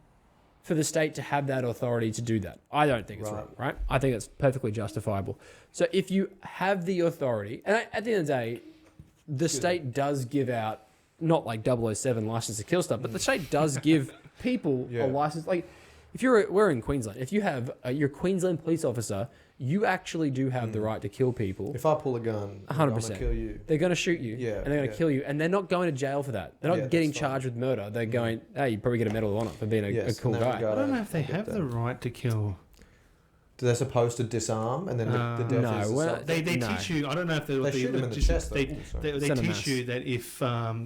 for the state to have that authority to do that. I don't think it's wrong, right? I think it's perfectly justifiable. So if you have the authority, and at the end of the day, the state does give out not like 007 license to kill stuff, but the state does give people a license. Like, if we're in Queensland, if you have your Queensland police officer, you actually do have the right to kill people. If I pull a gun, 100%, I'm gonna kill you. They're going to shoot you, and they're going to kill you, and they're not going to jail for that. They're not getting charged with murder. They're going, hey, you probably get a Medal of Honor for being a cool guy. I don't know if they have the right to kill. They're supposed to disarm, and then the death is they teach you. I don't know if they shoot them in the chest. They teach you that if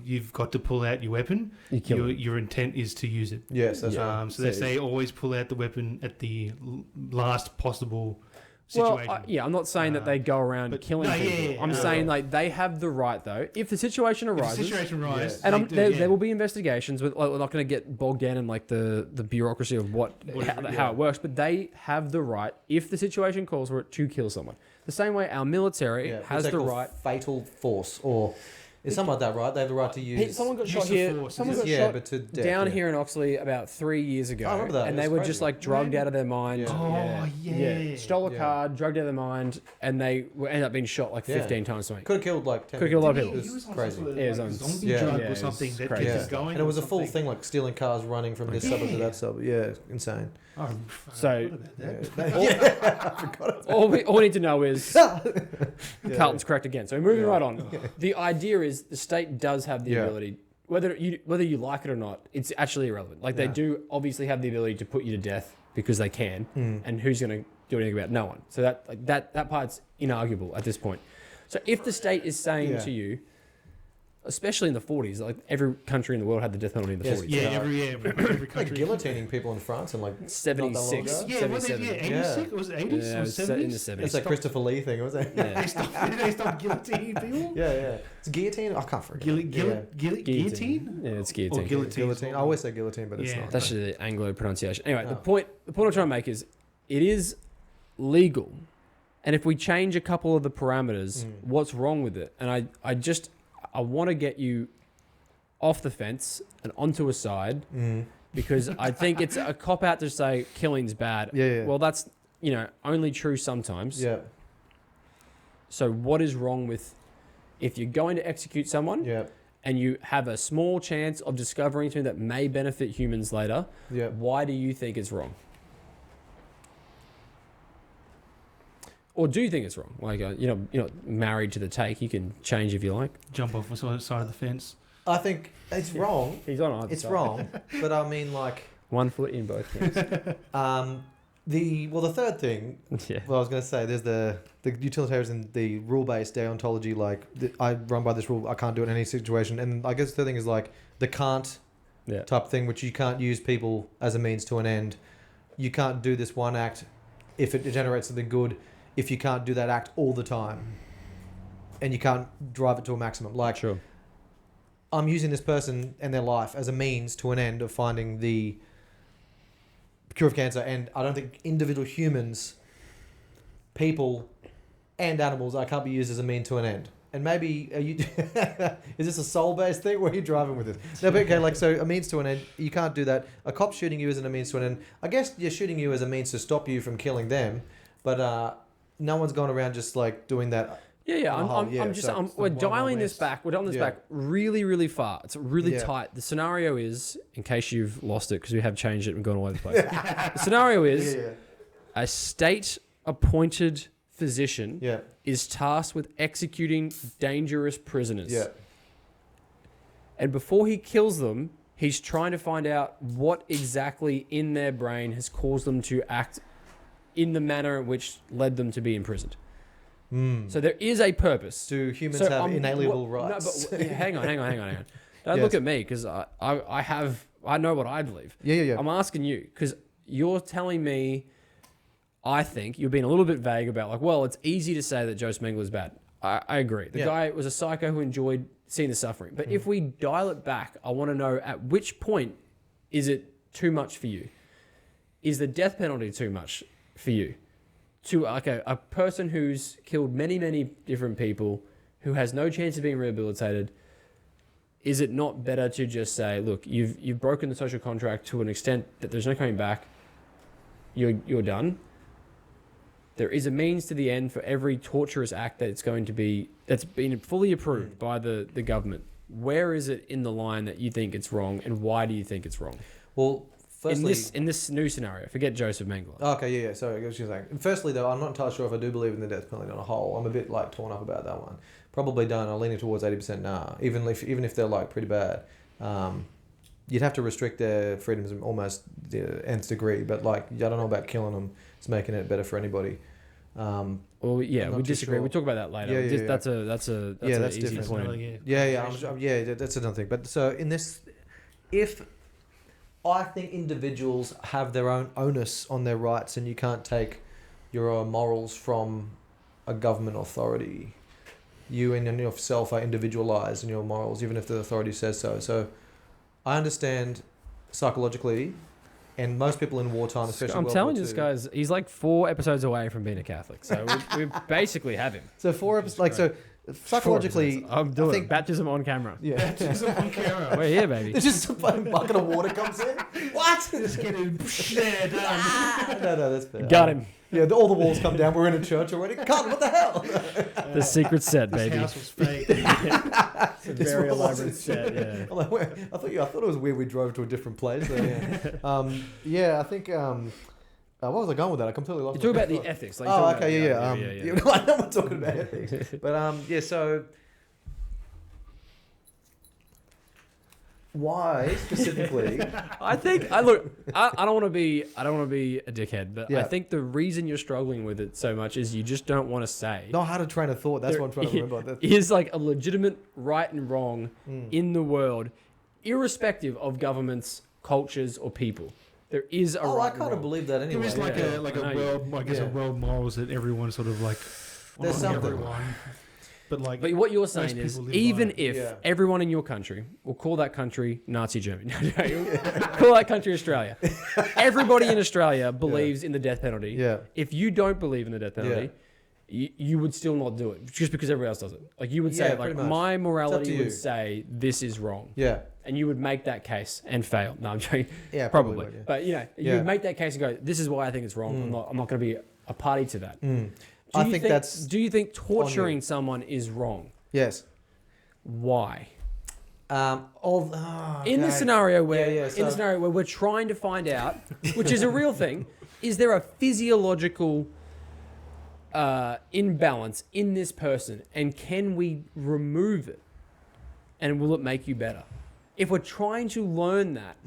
you've got to pull out your weapon, your intent is to use it. Yes, that's right. So they say always pull out the weapon at the last possible situation. Well, I'm not saying that they go around killing people. I'm saying like they have the right though. If the situation arises, and there will be investigations. We're not going to get bogged down in like the bureaucracy of how it works, but they have the right, if the situation calls for it, to kill someone. The same way our military has the right. Fatal force, or It's something like that, right? They have the right to use. Someone got Use shot of here. force, Someone got yeah, shot but to death, down yeah. here in Oxley about 3 years ago. I remember that. And It they was were just crazy. like drugged Really? out of their mind. Yeah. Oh, yeah. Stole a Yeah. car, drugged out of their mind, and they ended up being shot like Yeah. 15 times. Something. Could have killed like 10 Could have killed a lot of people. people. He was on crazy. some sort of, Yeah, he was like, on- zombie yeah. drug Yeah, or it something was that crazy. kept Yeah. us going. And it was a or full something. thing, like stealing cars running from this suburb to that suburb. Yeah, insane. Oh, So- what about that? I forgot about All we need to know is that. Carlton's correct again. So moving Yeah. right on. The idea is the state does have the Yeah. ability, whether you like it or not, it's actually irrelevant. Like they Yeah. do obviously have the ability to put you to death because they can, and who's going to do anything about it? No one. So that part's inarguable at this point. So if the state is saying Yeah. to you, especially in the 40s, like every country in the world had the death penalty in the Yes. 40s. Yeah, every Like country. guillotining people in France and like 76, Not that long ago? Yeah, was it 77. 86? Was it 80s Yeah, or it was in the 70s? 70s. it's like Christopher Lee thing, was it? Yeah. They stopped guillotining people? Yeah. It's guillotine. I can't forget. Guillotine? Yeah, it's Or guillotine. guillotine. Guillotine. I always say guillotine, but it's Yeah. not. That's the Anglo pronunciation. Anyway, the Oh. point I'm trying to make is it is legal. And if we change a couple of the parameters, what's wrong with it? And I want to get you off the fence and onto a side because I think it's a cop out to say killing's bad. Yeah. Well, that's, only true sometimes. Yeah. So what is wrong with if you're going to execute someone Yeah. and you have a small chance of discovering something that may benefit humans later, Yeah. why do you think it's wrong? Or do you think it's wrong? Like, you're not married to the take. You can change if you like. Jump off the side of the fence. I think it's wrong. He's on either It's side. wrong, but I mean, like, 1 foot in both camps. the third thing. Yeah. Well, I was going to say, there's the utilitarianism, the rule-based deontology. Like, I run by this rule. I can't do it in any situation. And I guess the third thing is like the can't Yeah. type thing, which you can't use people as a means to an end. You can't do this one act if it generates something good. If you can't do that act all the time, and you can't drive it to a maximum. Like, Sure. I'm using this person and their life as a means to an end of finding the cure of cancer, and I don't think individual humans, people, and animals, I can't be used as a mean to an end. And maybe is this a soul-based thing? Where are you driving with it? No, but okay, like, so a means to an end, you can't do that. A cop shooting you isn't a means to an end. I guess you're shooting you as a means to stop you from killing them, but no one's gone around just like doing that. Yeah. on the whole, We're Wild dialing this West. back. We're dialing this Yeah. back really, really far. It's really Yeah. tight. The scenario is, in case you've lost it, because we have changed it and gone all over the place. The scenario is a state-appointed physician Yeah. is tasked with executing dangerous prisoners. Yeah. And before he kills them, he's trying to find out what exactly in their brain has caused them to act in the manner in which led them to be imprisoned. So there is a purpose. Do humans So, have inalienable rights? No, but hang on. Don't Yes. look at me because I know what I believe. Yeah. I'm asking you because you're telling me. I think you're being a little bit vague about like, well, it's easy to say that Joe Smengel is bad. I agree. The Yeah. guy was a psycho who enjoyed seeing the suffering. But if we dial it back, I want to know at which point is it too much for you? Is the death penalty too much for you? To like a person who's killed many, many different people, who has no chance of being rehabilitated, is it not better to just say, look, you've broken the social contract to an extent that there's no coming back. You're done. There is a means to the end for every torturous act that's been fully approved by the government. Where is it in the line that you think it's wrong, and why do you think it's wrong? Well, firstly, In this new scenario, forget Joseph Mengele. okay, yeah. Sorry, I was just saying. Firstly, though, I'm not entirely sure if I do believe in the death penalty on a whole. I'm a bit like torn up about that one. Probably don't. I'm leaning towards 80% nah. Even if they're like pretty bad, you'd have to restrict their freedoms almost the nth degree. But like, I don't know about killing them. It's making it better for anybody. Well, yeah, I'm we not too disagree. sure. We'll talk about that later. Yeah. That's an that's easy different. point. Yeah, that's another thing. But so in this, if I think individuals have their own onus on their rights, and you can't take your morals from a government authority. You in yourself are individualized in your morals, even if the authority says so. So I understand psychologically, and most people in wartime, especially I'm World telling War you, this II. guy's he's like 4 episodes away from being a Catholic. So we basically have him. So 4 episodes, like, so psychologically, I'm doing I think, baptism on camera. yeah. We're here, baby. There's just a bucket of water comes in. What? Just getting there, done. No, that's fair. Got him. Yeah, all the walls come down. We're in a church already. God, what the hell? The secret set, This baby. house was fake. It's a very This was- elaborate set, yeah. I'm like, I thought it was weird we drove to a different place. So, yeah. I think. What was I going with that? I completely lost. You talk about the ethics. Like Oh, you're talking okay, about- yeah. I know we're talking about ethics, but yeah. So, why specifically? I think I don't want to be a dickhead, but I Yeah. think the reason you're struggling with it so much is you just don't want to say. Not how to train a thought. That's what I'm trying to remember. That's, Is like a legitimate right and wrong in the world, irrespective of governments, cultures, or people. There is a right I and kind of wrong. believe that anyway. There is like Yeah. a I know. world, I guess Yeah. a world morals that everyone sort of like. Well, There's not something. everyone, but like. But what you're most saying is, people live even by it. if Yeah. everyone in your country, we'll call that country Nazi Germany, call that country Australia. Everybody in Australia believes in the death penalty. Yeah. If you don't believe in the death penalty, you would still not do it just because everybody else does it. Like you would say, Yeah, like pretty much. my morality you. would say this is wrong, Yeah. and you would make that case and fail. No, I'm joking. Yeah. Probably, would, yeah. but you Yeah. would make that case and go, "This is why I think it's wrong. I'm not going to be a party to that." I think that's Do you think torturing someone is wrong? yes. Why? In The scenario where Yeah, in the scenario where we're trying to find out, which is a real thing, is there a physiological imbalance in this person, and can we remove it, and will it make you better? If we're trying to learn that,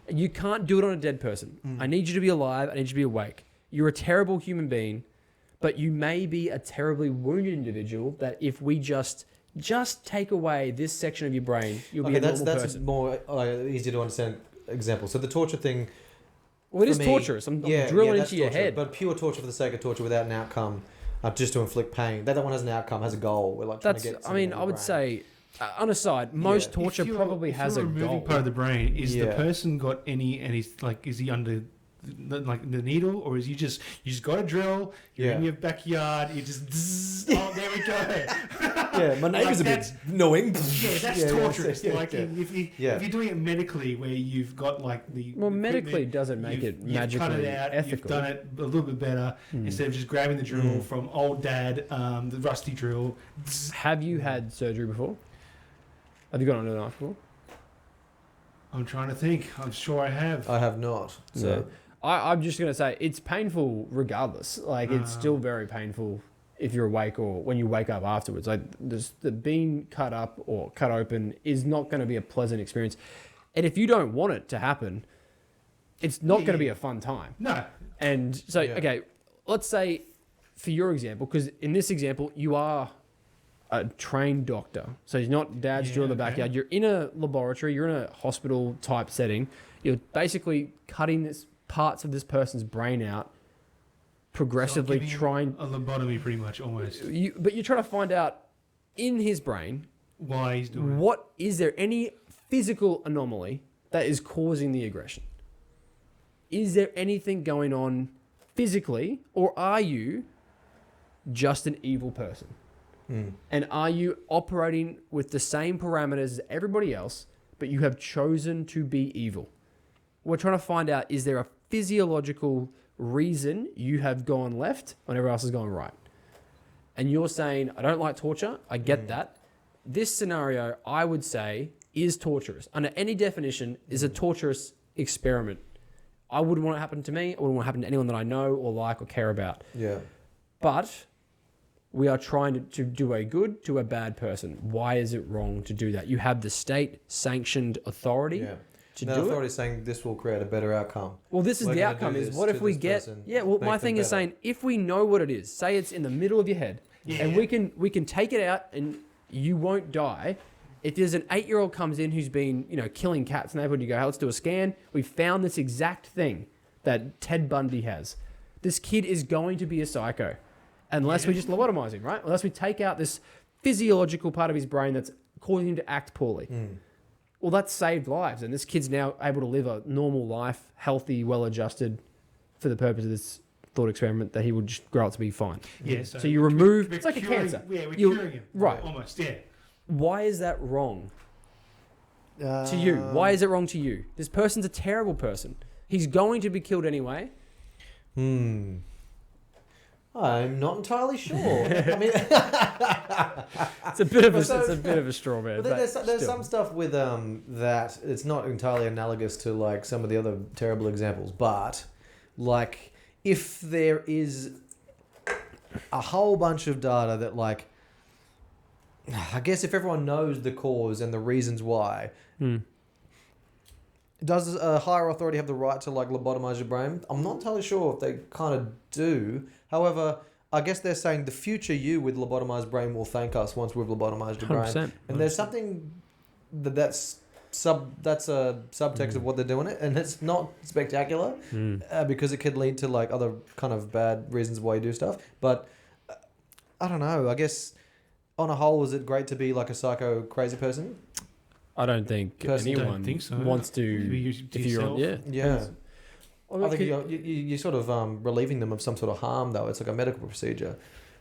you can't do it on a dead person. I need you to be alive. I need you to be awake. You're a terrible human being, but you may be a terribly wounded individual that if we just take away this section of your brain, you'll be a normal that's person. more easy to understand example. So the torture thing. Well, it is for me, torturous. I'm drilling that's into your torture, head. But pure torture for the sake of torture without an outcome, just to inflict pain. That one has an outcome, has a goal. We're like trying to get. I mean, I would say, on a side, most Yeah. torture probably has a removing goal. part of the brain. Is the Yeah. person got any? And he's like, is he under? Like the needle, or is you just got a drill? You're in your backyard. You just oh, there we go. Yeah, my neighbour's a bit annoying. Yeah, that's torturous. Yeah, like yeah. if you're doing it medically, where you've got like the Medically equipment, doesn't make it you've cut magically it out, ethical. You've done it a little bit better instead of just grabbing the drill from old dad, the rusty drill. Have you had surgery before? Have you gone under the knife before? I'm trying to think. I'm sure I have. I have not. So I'm just going to say it's painful regardless. Like, it's still very painful if you're awake or when you wake up afterwards. Like, the being cut up or cut open is not going to be a pleasant experience. And if you don't want it to happen, it's not going to be a fun time. No. And so, okay, let's say for your example, because in this example, you are a trained doctor. So he's not dad's drill in the backyard. You're in a laboratory. You're in a hospital type setting. You're basically cutting parts of this person's brain out, progressively So trying. a lobotomy, pretty much, almost. But you're trying to find out in his brain Why he's doing it. what is there any physical anomaly that is causing the aggression? Is there anything going on physically, or are you just an evil person? And are you operating with the same parameters as everybody else, but you have chosen to be evil? We're trying to find out, is there a physiological reason you have gone left when everyone else has gone right? And you're saying, I don't like torture. I get that. This scenario, I would say, is torturous. Under any definition, is a torturous experiment. I wouldn't want it to happen to me. I wouldn't want it to happen to anyone that I know or like or care about. yeah. But we are trying to do a good to a bad person. Why is it wrong to do that? You have the state-sanctioned authority to No, do authority it. is saying this will create a better outcome. Well, this is We're the gonna outcome. do Is this what to if we this get? person, Yeah. Well, make my them thing is better. saying if we know what it is, say it's in the middle of your head, and we can take it out, and you won't die. If there's an 8-year-old comes in who's been killing cats in the neighborhood, you go, hey, let's do a scan. We found this exact thing that Ted Bundy has. This kid is going to be a psycho. Unless we just lobotomize him, right? Unless we take out this physiological part of his brain that's causing him to act poorly. Well, that's saved lives. And this kid's now able to live a normal life, healthy, well-adjusted for the purpose of this thought experiment that he would just grow up to be fine. Yeah. So you remove... We're It's like a curing, cancer. Yeah, we're You- curing him. right. Almost, yeah. Why is that wrong to you? Why is it wrong to you? This person's a terrible person. He's going to be killed anyway. I'm not entirely sure. I mean, It's a bit of a straw man. but there's some stuff with that it's not entirely analogous to like some of the other terrible examples, but like if there is a whole bunch of data that like, I guess if everyone knows the cause and the reasons why, does a higher authority have the right to like lobotomize your brain? I'm not entirely sure if they kind of do. However, I guess they're saying the future you with lobotomized brain will thank us once we've lobotomized your brain. 100%. And there's something that's a subtext of what they're doing it, and it's not spectacular because it could lead to like other kind of bad reasons why you do stuff. But I don't know. I guess on a whole, is it great to be like a psycho crazy person? I don't think anyone wants to. If you're, Yeah. Well, I think you're sort of relieving them of some sort of harm, though. It's like a medical procedure.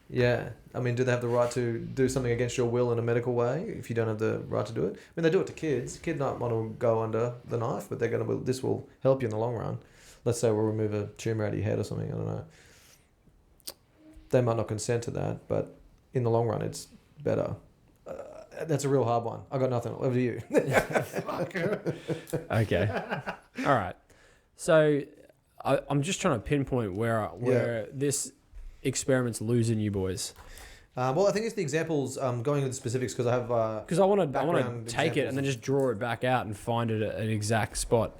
Yeah. I mean, do they have the right to do something against your will in a medical way if you don't have the right to do it? I mean, they do it to kids. Kids might want to go under the knife, but this will help you in the long run. Let's say we'll remove a tumour out of your head or something. I don't know. They might not consent to that, but in the long run, it's better. That's a real hard one. I got nothing. Over to you. Okay. All right. So I'm just trying to pinpoint where this experiment's losing you boys. Well, I think it's the examples. Going into the specifics because I have. Because I want to take it and then just draw it back out and find it at an exact spot.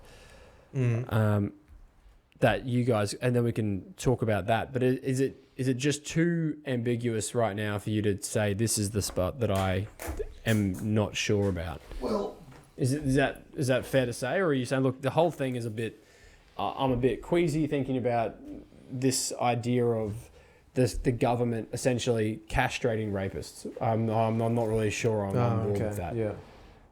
That you guys, and then we can talk about that. But is it just too ambiguous right now for you to say this is the spot that I am not sure about? Well, is that fair to say, or are you saying, look, the whole thing is a bit? I'm a bit queasy thinking about this idea of the government essentially castrating rapists. I'm not really sure I'm on board with that. Yeah.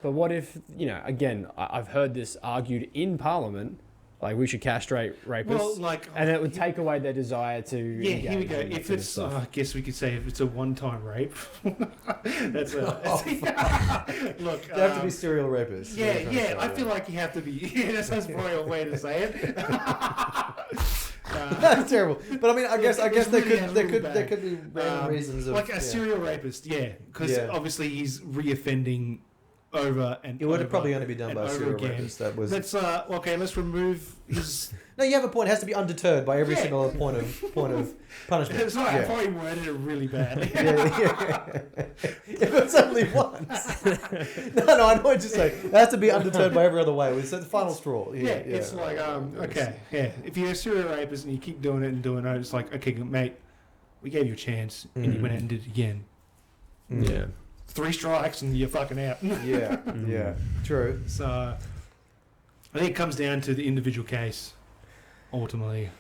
But what if, again, I've heard this argued in Parliament. Like, we should castrate rapists, and it would take away their desire to. Yeah, here we go. If it's, I guess we could say, if it's a one-time rape, that's a. Look, they have to be serial rapists. Yeah. I feel like you have to be. Yeah, that's probably a way to say it. That's terrible. But I mean, I guess there could be random reasons of like a serial rapist. Yeah, because obviously he's reoffending. Over and it would have probably only be done by a serial again. rapist. That was. Let's let's remove his. No, you have a point. It has to be undeterred by every single point of punishment. Sorry, I probably worded it really bad. If it's only once. No, I know what you're saying. It has to be undeterred by every other way. It's the final straw. It's like if you're a serial rapist and you keep doing it, it's like, okay, mate, we gave you a chance and you went out and did it again. Yeah. 3 strikes and you're fucking out. Yeah, true. So, I think it comes down to the individual case, ultimately.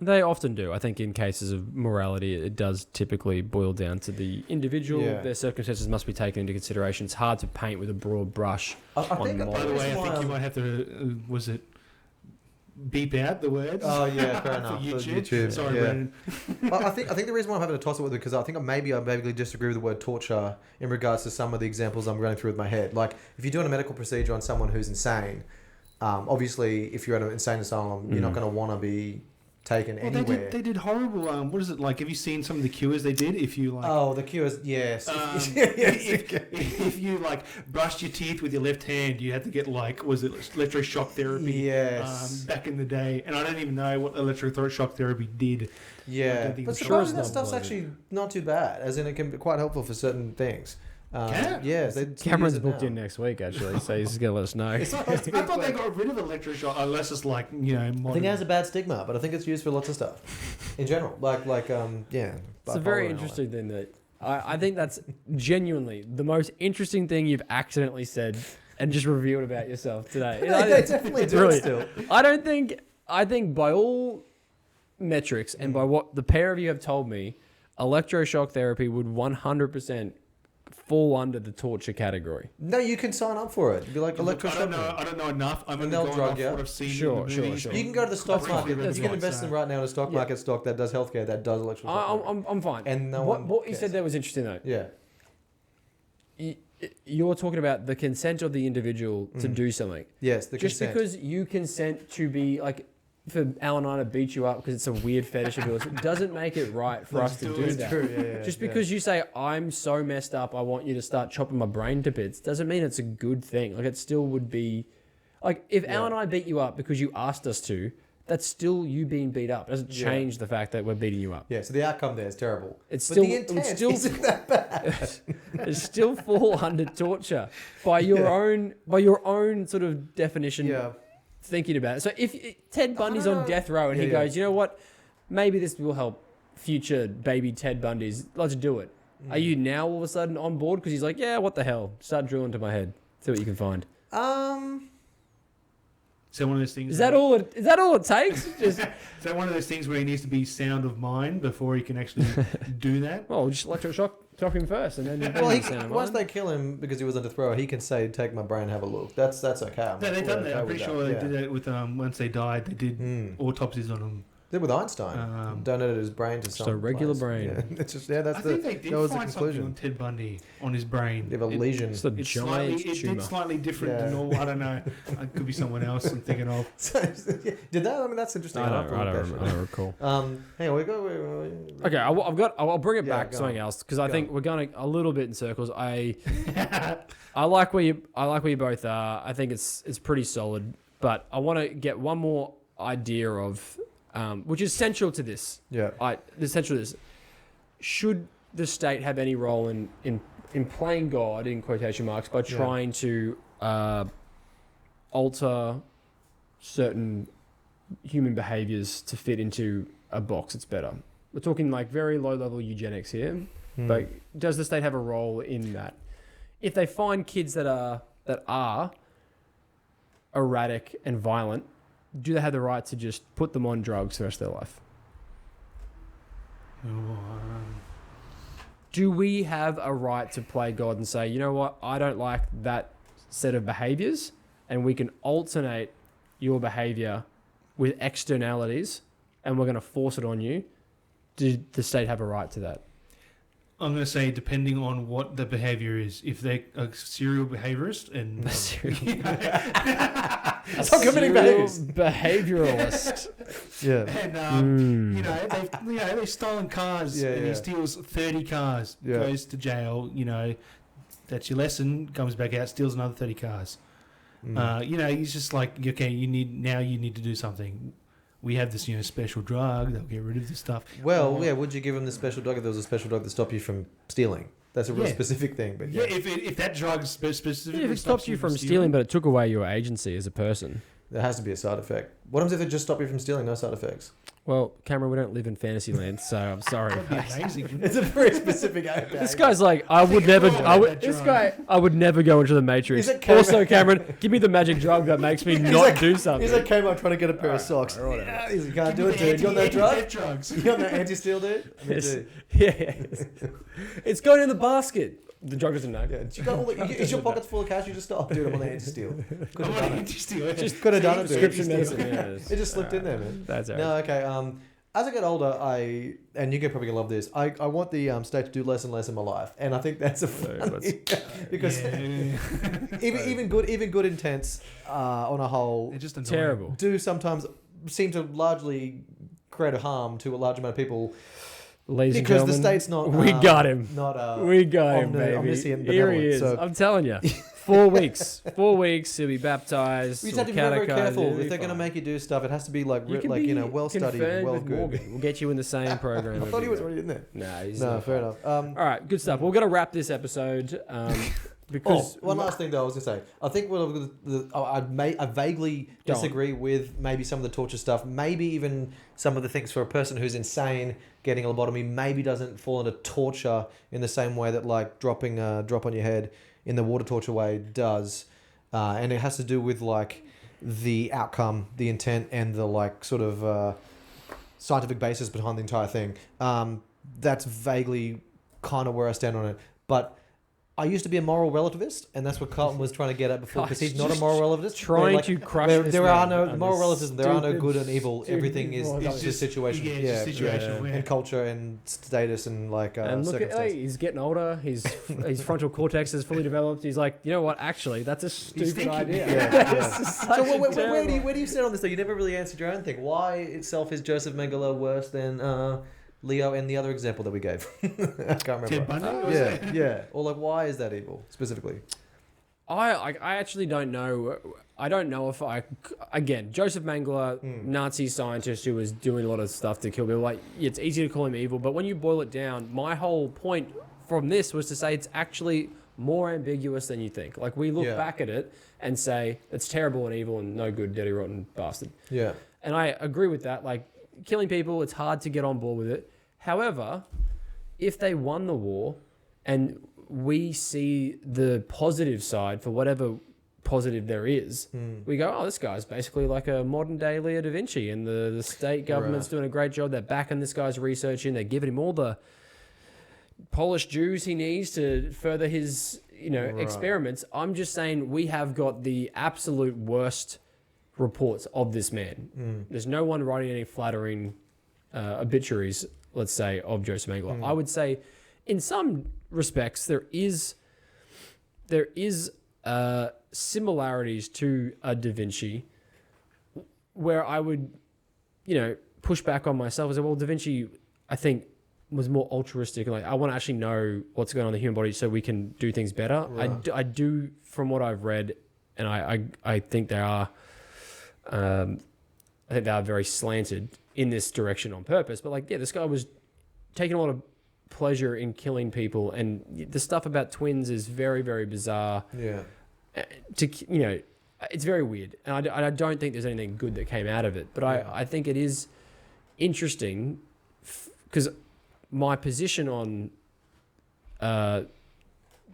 They often do. I think in cases of morality, it does typically boil down to the individual. Yeah. Their circumstances must be taken into consideration. It's hard to paint with a broad brush. I think, by the way, I think you might have to, was it beep out the words? Oh yeah, fair enough. For YouTube. Sorry, Brandon. I think the reason why I'm having to toss it with it because I think I vaguely disagree with the word torture in regards to some of the examples I'm going through with my head. Like if you're doing a medical procedure on someone who's insane, obviously if you're at an insane asylum, you're not going to want to be taken anywhere. They did horrible. What is it like? Have you seen some of the cures they did? If you like, the cures, yes. If you like brushed your teeth with your left hand, you had to get was it electroshock therapy? Yes. Back in the day, and I don't even know what electroshock therapy did. Yeah, but surprisingly, that stuff's actually not too bad. As in, it can be quite helpful for certain things. Cameron's booked in next week actually, so he's going to let us know. I thought they got rid of electroshock, unless it's like modern. I think it has a bad stigma, but I think it's used for lots of stuff in general. It's a very interesting thing that I think that's genuinely the most interesting thing you've accidentally said and just revealed about yourself today. They definitely do it still. I think by all metrics and by what the pair of you have told me, electroshock therapy would 100% fall under the torture category? No, you can sign up for it. It'd be like electroshock. I don't know enough. I'm And going they'll to go drug off you. what I've seen Sure, in the sure, movies. sure. You can go to the stock That's market. right. You can invest in right now in a stock market stock that does healthcare, that does electroshock. I'm fine. And no what one what you cares. said there was interesting though. Yeah. You're talking about the consent of the individual to do something. Yes, the Just consent. because you consent to be like, for Al and I to beat you up because it's a weird fetish of yours, it doesn't make it right for us to do It's that. true, yeah, Just because you say, I'm so messed up, I want you to start chopping my brain to bits, doesn't mean it's a good thing. Like, it still would be... Like, if Al and I beat you up because you asked us to, that's still you being beat up. It doesn't change the fact that we're beating you up. Yeah, so the outcome there is terrible. It's But still... the intent it's still isn't that bad. it still fall under torture by your own sort of definition. Yeah. Thinking about it. So if Ted Bundy's don't on know. death row and he Yeah, goes, you know what, maybe this will help future baby Ted Bundys. Let's do it. Are you now all of a sudden on board? Because he's like, yeah, what the hell? Start drilling to my head. See what you can find. So one of those things. Is that all it takes? Just Is that one of those things where he needs to be sound of mind before he can actually do that? well, just electroshock him first, and then Well, once once they kill him because he was under throw, he can say, "Take my brain, have a look." That's okay. No, they've done that. I'm pretty sure they Yeah. did that with once they died. They did autopsies on them. Did with Einstein. Donated his brain to some a regular place. brain. Yeah, it's just that's I think they that did was the find something on conclusion. Ted Bundy on his brain. They have a lesion. It's a It's giant it tumor. did slightly different than Yeah. normal. I don't know. It could be someone else I'm thinking of. Did that? I mean, that's interesting. I I'll have to look that shit don't recall. up. Hang on, we go. Okay, I'll bring it Yeah, back to go something on. else because I Go think on. we're going a little bit in circles. I like where you both are. I think it's pretty solid, but I want to get one more idea of which is central to this. Yeah. Essential to this. Should the state have any role in playing God in quotation marks by trying to alter certain human behaviors to fit into a box that's better? We're talking like very low level eugenics here, but does the state have a role in that? If they find kids that are erratic and violent, do they have the right to just put them on drugs for the rest of their life? Do we have a right to play God and say, you know what, I don't like that set of behaviors, and we can alternate your behavior with externalities, and we're going to force it on you? Does the state have a right to that? I'm going to say depending on what the behavior is. If they're a serial behaviorist and Stop committing behaviors. Behavioralist. Yeah. and they've stolen cars Yeah, and yeah. he steals 30 cars, Yeah. goes to jail. That's your lesson. Comes back out, steals another 30 cars. He's just like, okay, you need to do something. We have this, special drug that'll get rid of this stuff. Well, would you give him the special drug if there was a special drug to stop you from stealing? That's a real specific thing. But Yeah, if that drug specifically If it stops you from stealing, but it took away your agency as a person. there has to be a side effect. What happens if they just stop you from stealing? No side effects. Well, Cameron, we don't live in fantasy land, so I'm sorry. That'd be amazing. It's a very specific. This guy's like, I would never go into the Matrix. He's a camo- Also, Cameron, give me the magic drug that makes me not do something. He's like, came up trying to get a pair of socks. Yeah, he's like, can't do it, dude. You on that drug? Drugs. You on that anti-steal, dude? Me Yes. too. Yeah. It's going in the basket. The drug doesn't know. Yeah. You got all is your pockets full of cash? You just stop, dude. I'm on the anti-steal. Could I'm have on done it. anti-steal. Just could have done it, dude. Prescription Anti-steal. medicine. Yeah, It just slipped in there, man. That's all right. No, okay. As I get older, and you're probably gonna love this. I want the state to do less and less in my life, and I think that's a funny, because even good intents on a whole They're just annoying. Terrible. do sometimes seem to largely create a harm to a large amount of people Ladies and because the gentlemen, state's not. we got him. Not. We got him, baby. omniscient Here he benevolent, is. so- I'm telling you. 4 weeks. 4 weeks. He'll be baptized. We just have to be very, very careful. If they're going to make you do stuff, it has to be like well studied, well good. We'll get you in the same program. I thought he was already in there. Nah, he's No, not. fair enough. All right, good stuff. We're going to wrap this episode because one last thing though, I was going to say. I think I vaguely Go on. disagree with maybe some of the torture stuff. Maybe even some of the things for a person who's insane getting a lobotomy maybe doesn't fall into torture in the same way that like dropping a drop on your head in the water torture way does. And it has to do with like the outcome, the intent, and the like sort of scientific basis behind the entire thing. That's vaguely kind of where I stand on it. But I used to be a moral relativist, and that's what Carlton was trying to get at before, because he's not a moral relativist. Trying to crush this there man are no on moral this relativism. There are no good and evil. stupid Everything is moral it's just situation. Yeah, it's just situational, yeah. And culture and status and like and look at circumstance. he's getting older. His frontal cortex is fully developed. He's like, you know what? Actually, that's a stupid thinking. idea. So where do you sit on this though? You never really answered your own thing. Why itself is Joseph Mengele worse than Leo and the other example that we gave? I can't remember. Ted Bundy? Yeah. Or like, why is that evil specifically? I actually don't know. I don't know if again, Joseph Mengele, Nazi scientist who was doing a lot of stuff to kill people. Like, it's easy to call him evil, but when you boil it down, my whole point from this was to say it's actually more ambiguous than you think. Like, we look back at it and say it's terrible and evil and no good, dirty, rotten bastard. Yeah. And I agree with that. Like, killing people, it's hard to get on board with it. However, if they won the war and we see the positive side for whatever positive there is, we go, oh, this guy's basically like a modern day Leo da Vinci, and the state government's doing a great job. They're backing this guy's research in. They're giving him all the polished Jews he needs to further his, experiments. I'm just saying we have got the absolute worst reports of this man. There's no one writing any flattering obituaries, let's say, of Joseph Mengele. I would say in some respects there is similarities to a Da Vinci, where I would push back on myself and say, well, Da Vinci, I think, was more altruistic. Like, I want to actually know what's going on in the human body so we can do things better. Right. I do, from what I've read, and I think they are very slanted in this direction on purpose. But this guy was taking a lot of pleasure in killing people, and the stuff about twins is very, very bizarre. Yeah. It's very weird, and I don't think there's anything good that came out of it. But I think it is interesting because my position on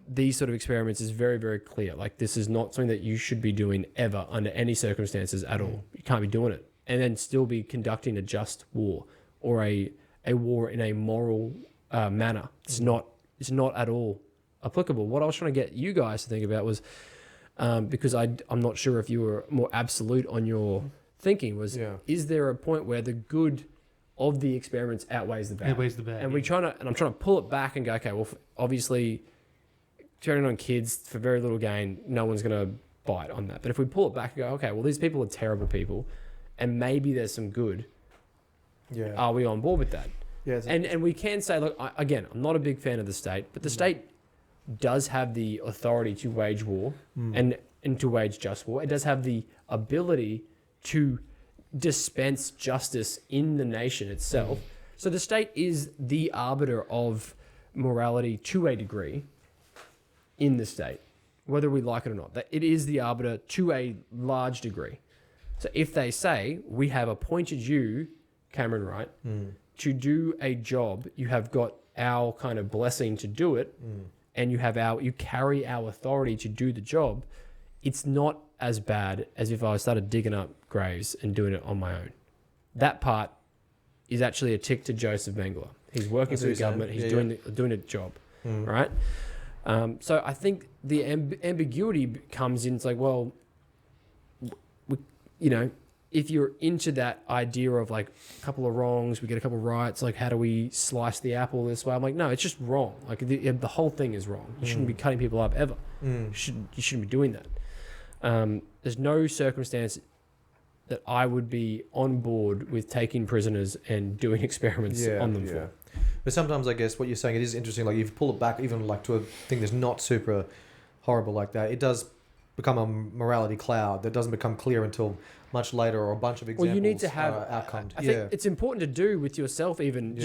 these sort of experiments is very, very clear. Like, this is not something that you should be doing ever under any circumstances at all. You can't be doing it and then still be conducting a just war or a war in a moral manner. It's not at all applicable. What I was trying to get you guys to think about was, because I'm not sure if you were more absolute on your thinking, was is there a point where the good of the experiments outweighs the bad? Outweighs the bad. And I'm trying to pull it back and go, okay, well, obviously turning on kids for very little gain, no one's going to bite on that. But if we pull it back and go, okay, well, these people are terrible people, and maybe there's some good. Yeah. Are we on board with that? Yeah. And we can say, look, again, I'm not a big fan of the state, but the state does have the authority to wage war and to wage just war. It does have the ability to dispense justice in the nation itself. So the state is the arbiter of morality to a degree in the state, whether we like it or not. That it is the arbiter to a large degree. So if they say, we have appointed you, Cameron Wright, to do a job, you have got our kind of blessing to do it, and you carry our authority to do the job, it's not as bad as if I started digging up graves and doing it on my own. That part is actually a tick to Joseph Mengele. He's working for the government. He's doing a job, right? So I think the ambiguity comes in. It's like, well, if you're into that idea of like a couple of wrongs, we get a couple of rights, like how do we slice the apple this way? I'm like, no, it's just wrong. Like the whole thing is wrong. You shouldn't be cutting people up ever. You shouldn't be doing that. There's no circumstance that I would be on board with taking prisoners and doing experiments on them for. But sometimes I guess what you're saying, it is interesting. Like, if you pull it back even like to a thing that's not super horrible like that, it does become a morality cloud that doesn't become clear until much later, or a bunch of examples. Well, you need to have outcomes. I think it's important to do with yourself, even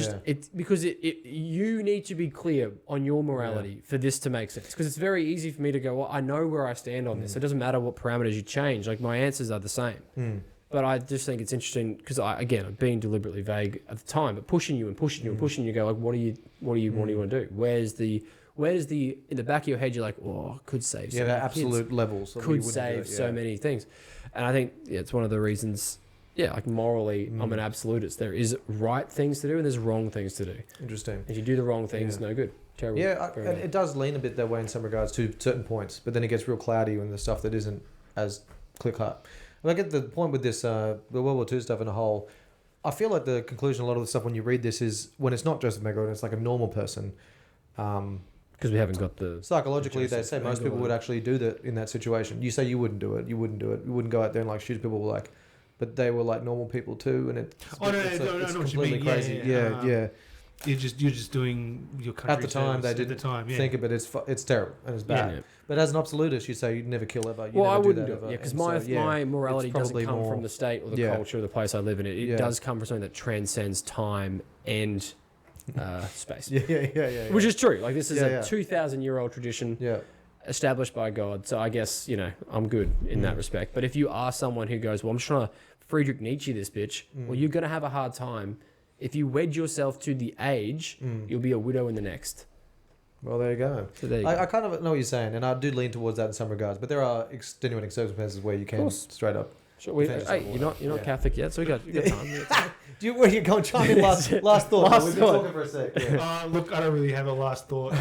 because you need to be clear on your morality for this to make sense. Because it's very easy for me to go, well, I know where I stand on this. It doesn't matter what parameters you change. Like, my answers are the same. But I just think it's interesting because I'm being deliberately vague at the time, but pushing you, go like, what do you want to do? Where does the in the back of your head you're like, oh, could save so many absolute kids, levels could save so many things. And I think it's one of the reasons, like morally, I'm an absolutist. There is right things to do and there's wrong things to do. Interesting. If you do the wrong things, no good. Terrible. Yeah, and it does lean a bit that way in some regards to certain points, but then it gets real cloudy when the stuff that isn't as clear cut. And I get the point with this, the World War II stuff in a whole. I feel like the conclusion, a lot of the stuff when you read this is when it's not Joseph Megawin, it's like a normal person. Because we haven't got the... Psychologically, they say most people would actually do that in that situation. You say you wouldn't do it. You wouldn't do it. You wouldn't go out there and like shoot people like... But they were like normal people too, and it's completely crazy. Yeah. You're just doing your country at the time. They didn't think of it. It's terrible and it's bad. Yeah. But as an absolutist, you say you'd never kill ever. I wouldn't do it. Yeah, because my morality doesn't come from the state or the culture of the place I live in. It does come from something that transcends time and space. Yeah. Which is true. Like this is a 2,000-year-old tradition. Yeah. Established by God, so I guess I'm good in that respect. But if you are someone who goes, well, I'm just trying to Friedrich Nietzsche this bitch, well, you're going to have a hard time. If you wed yourself to the age, you'll be a widow in the next. Well, there you go. So there you go. I kind of know what you're saying, and I do lean towards that in some regards. But there are extenuating circumstances where you can straight up. Sure, hey, you're not Catholic yet, so we got time. Where you going? Chime in last thought. We've been talking for a sec. Look, I don't really have a last thought.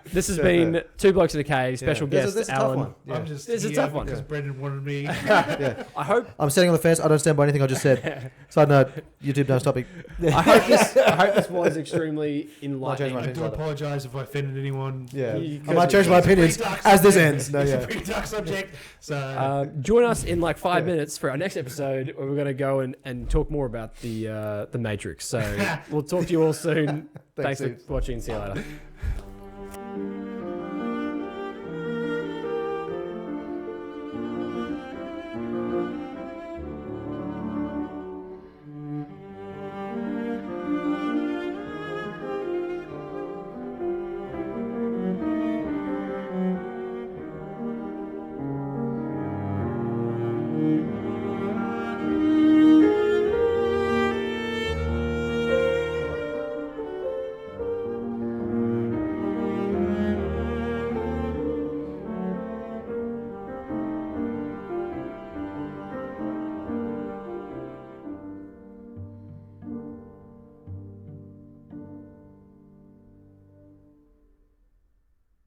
This has been Two Blokes in a Cave. Special guest this is Alan. This is a tough one because Brendan wanted me. I hope I'm standing on the fence. I don't stand by anything I just said. Side note: YouTube don't stop me. I hope this was extremely enlightening. I do apologise if I offended anyone. Yeah, I might change my opinions as this ends. No, it's a pretty dark subject. So join us in like 5 minutes for our next episode, where we're going to go and talk more about the Matrix. So we'll talk to you all soon. Thanks for watching. See you later.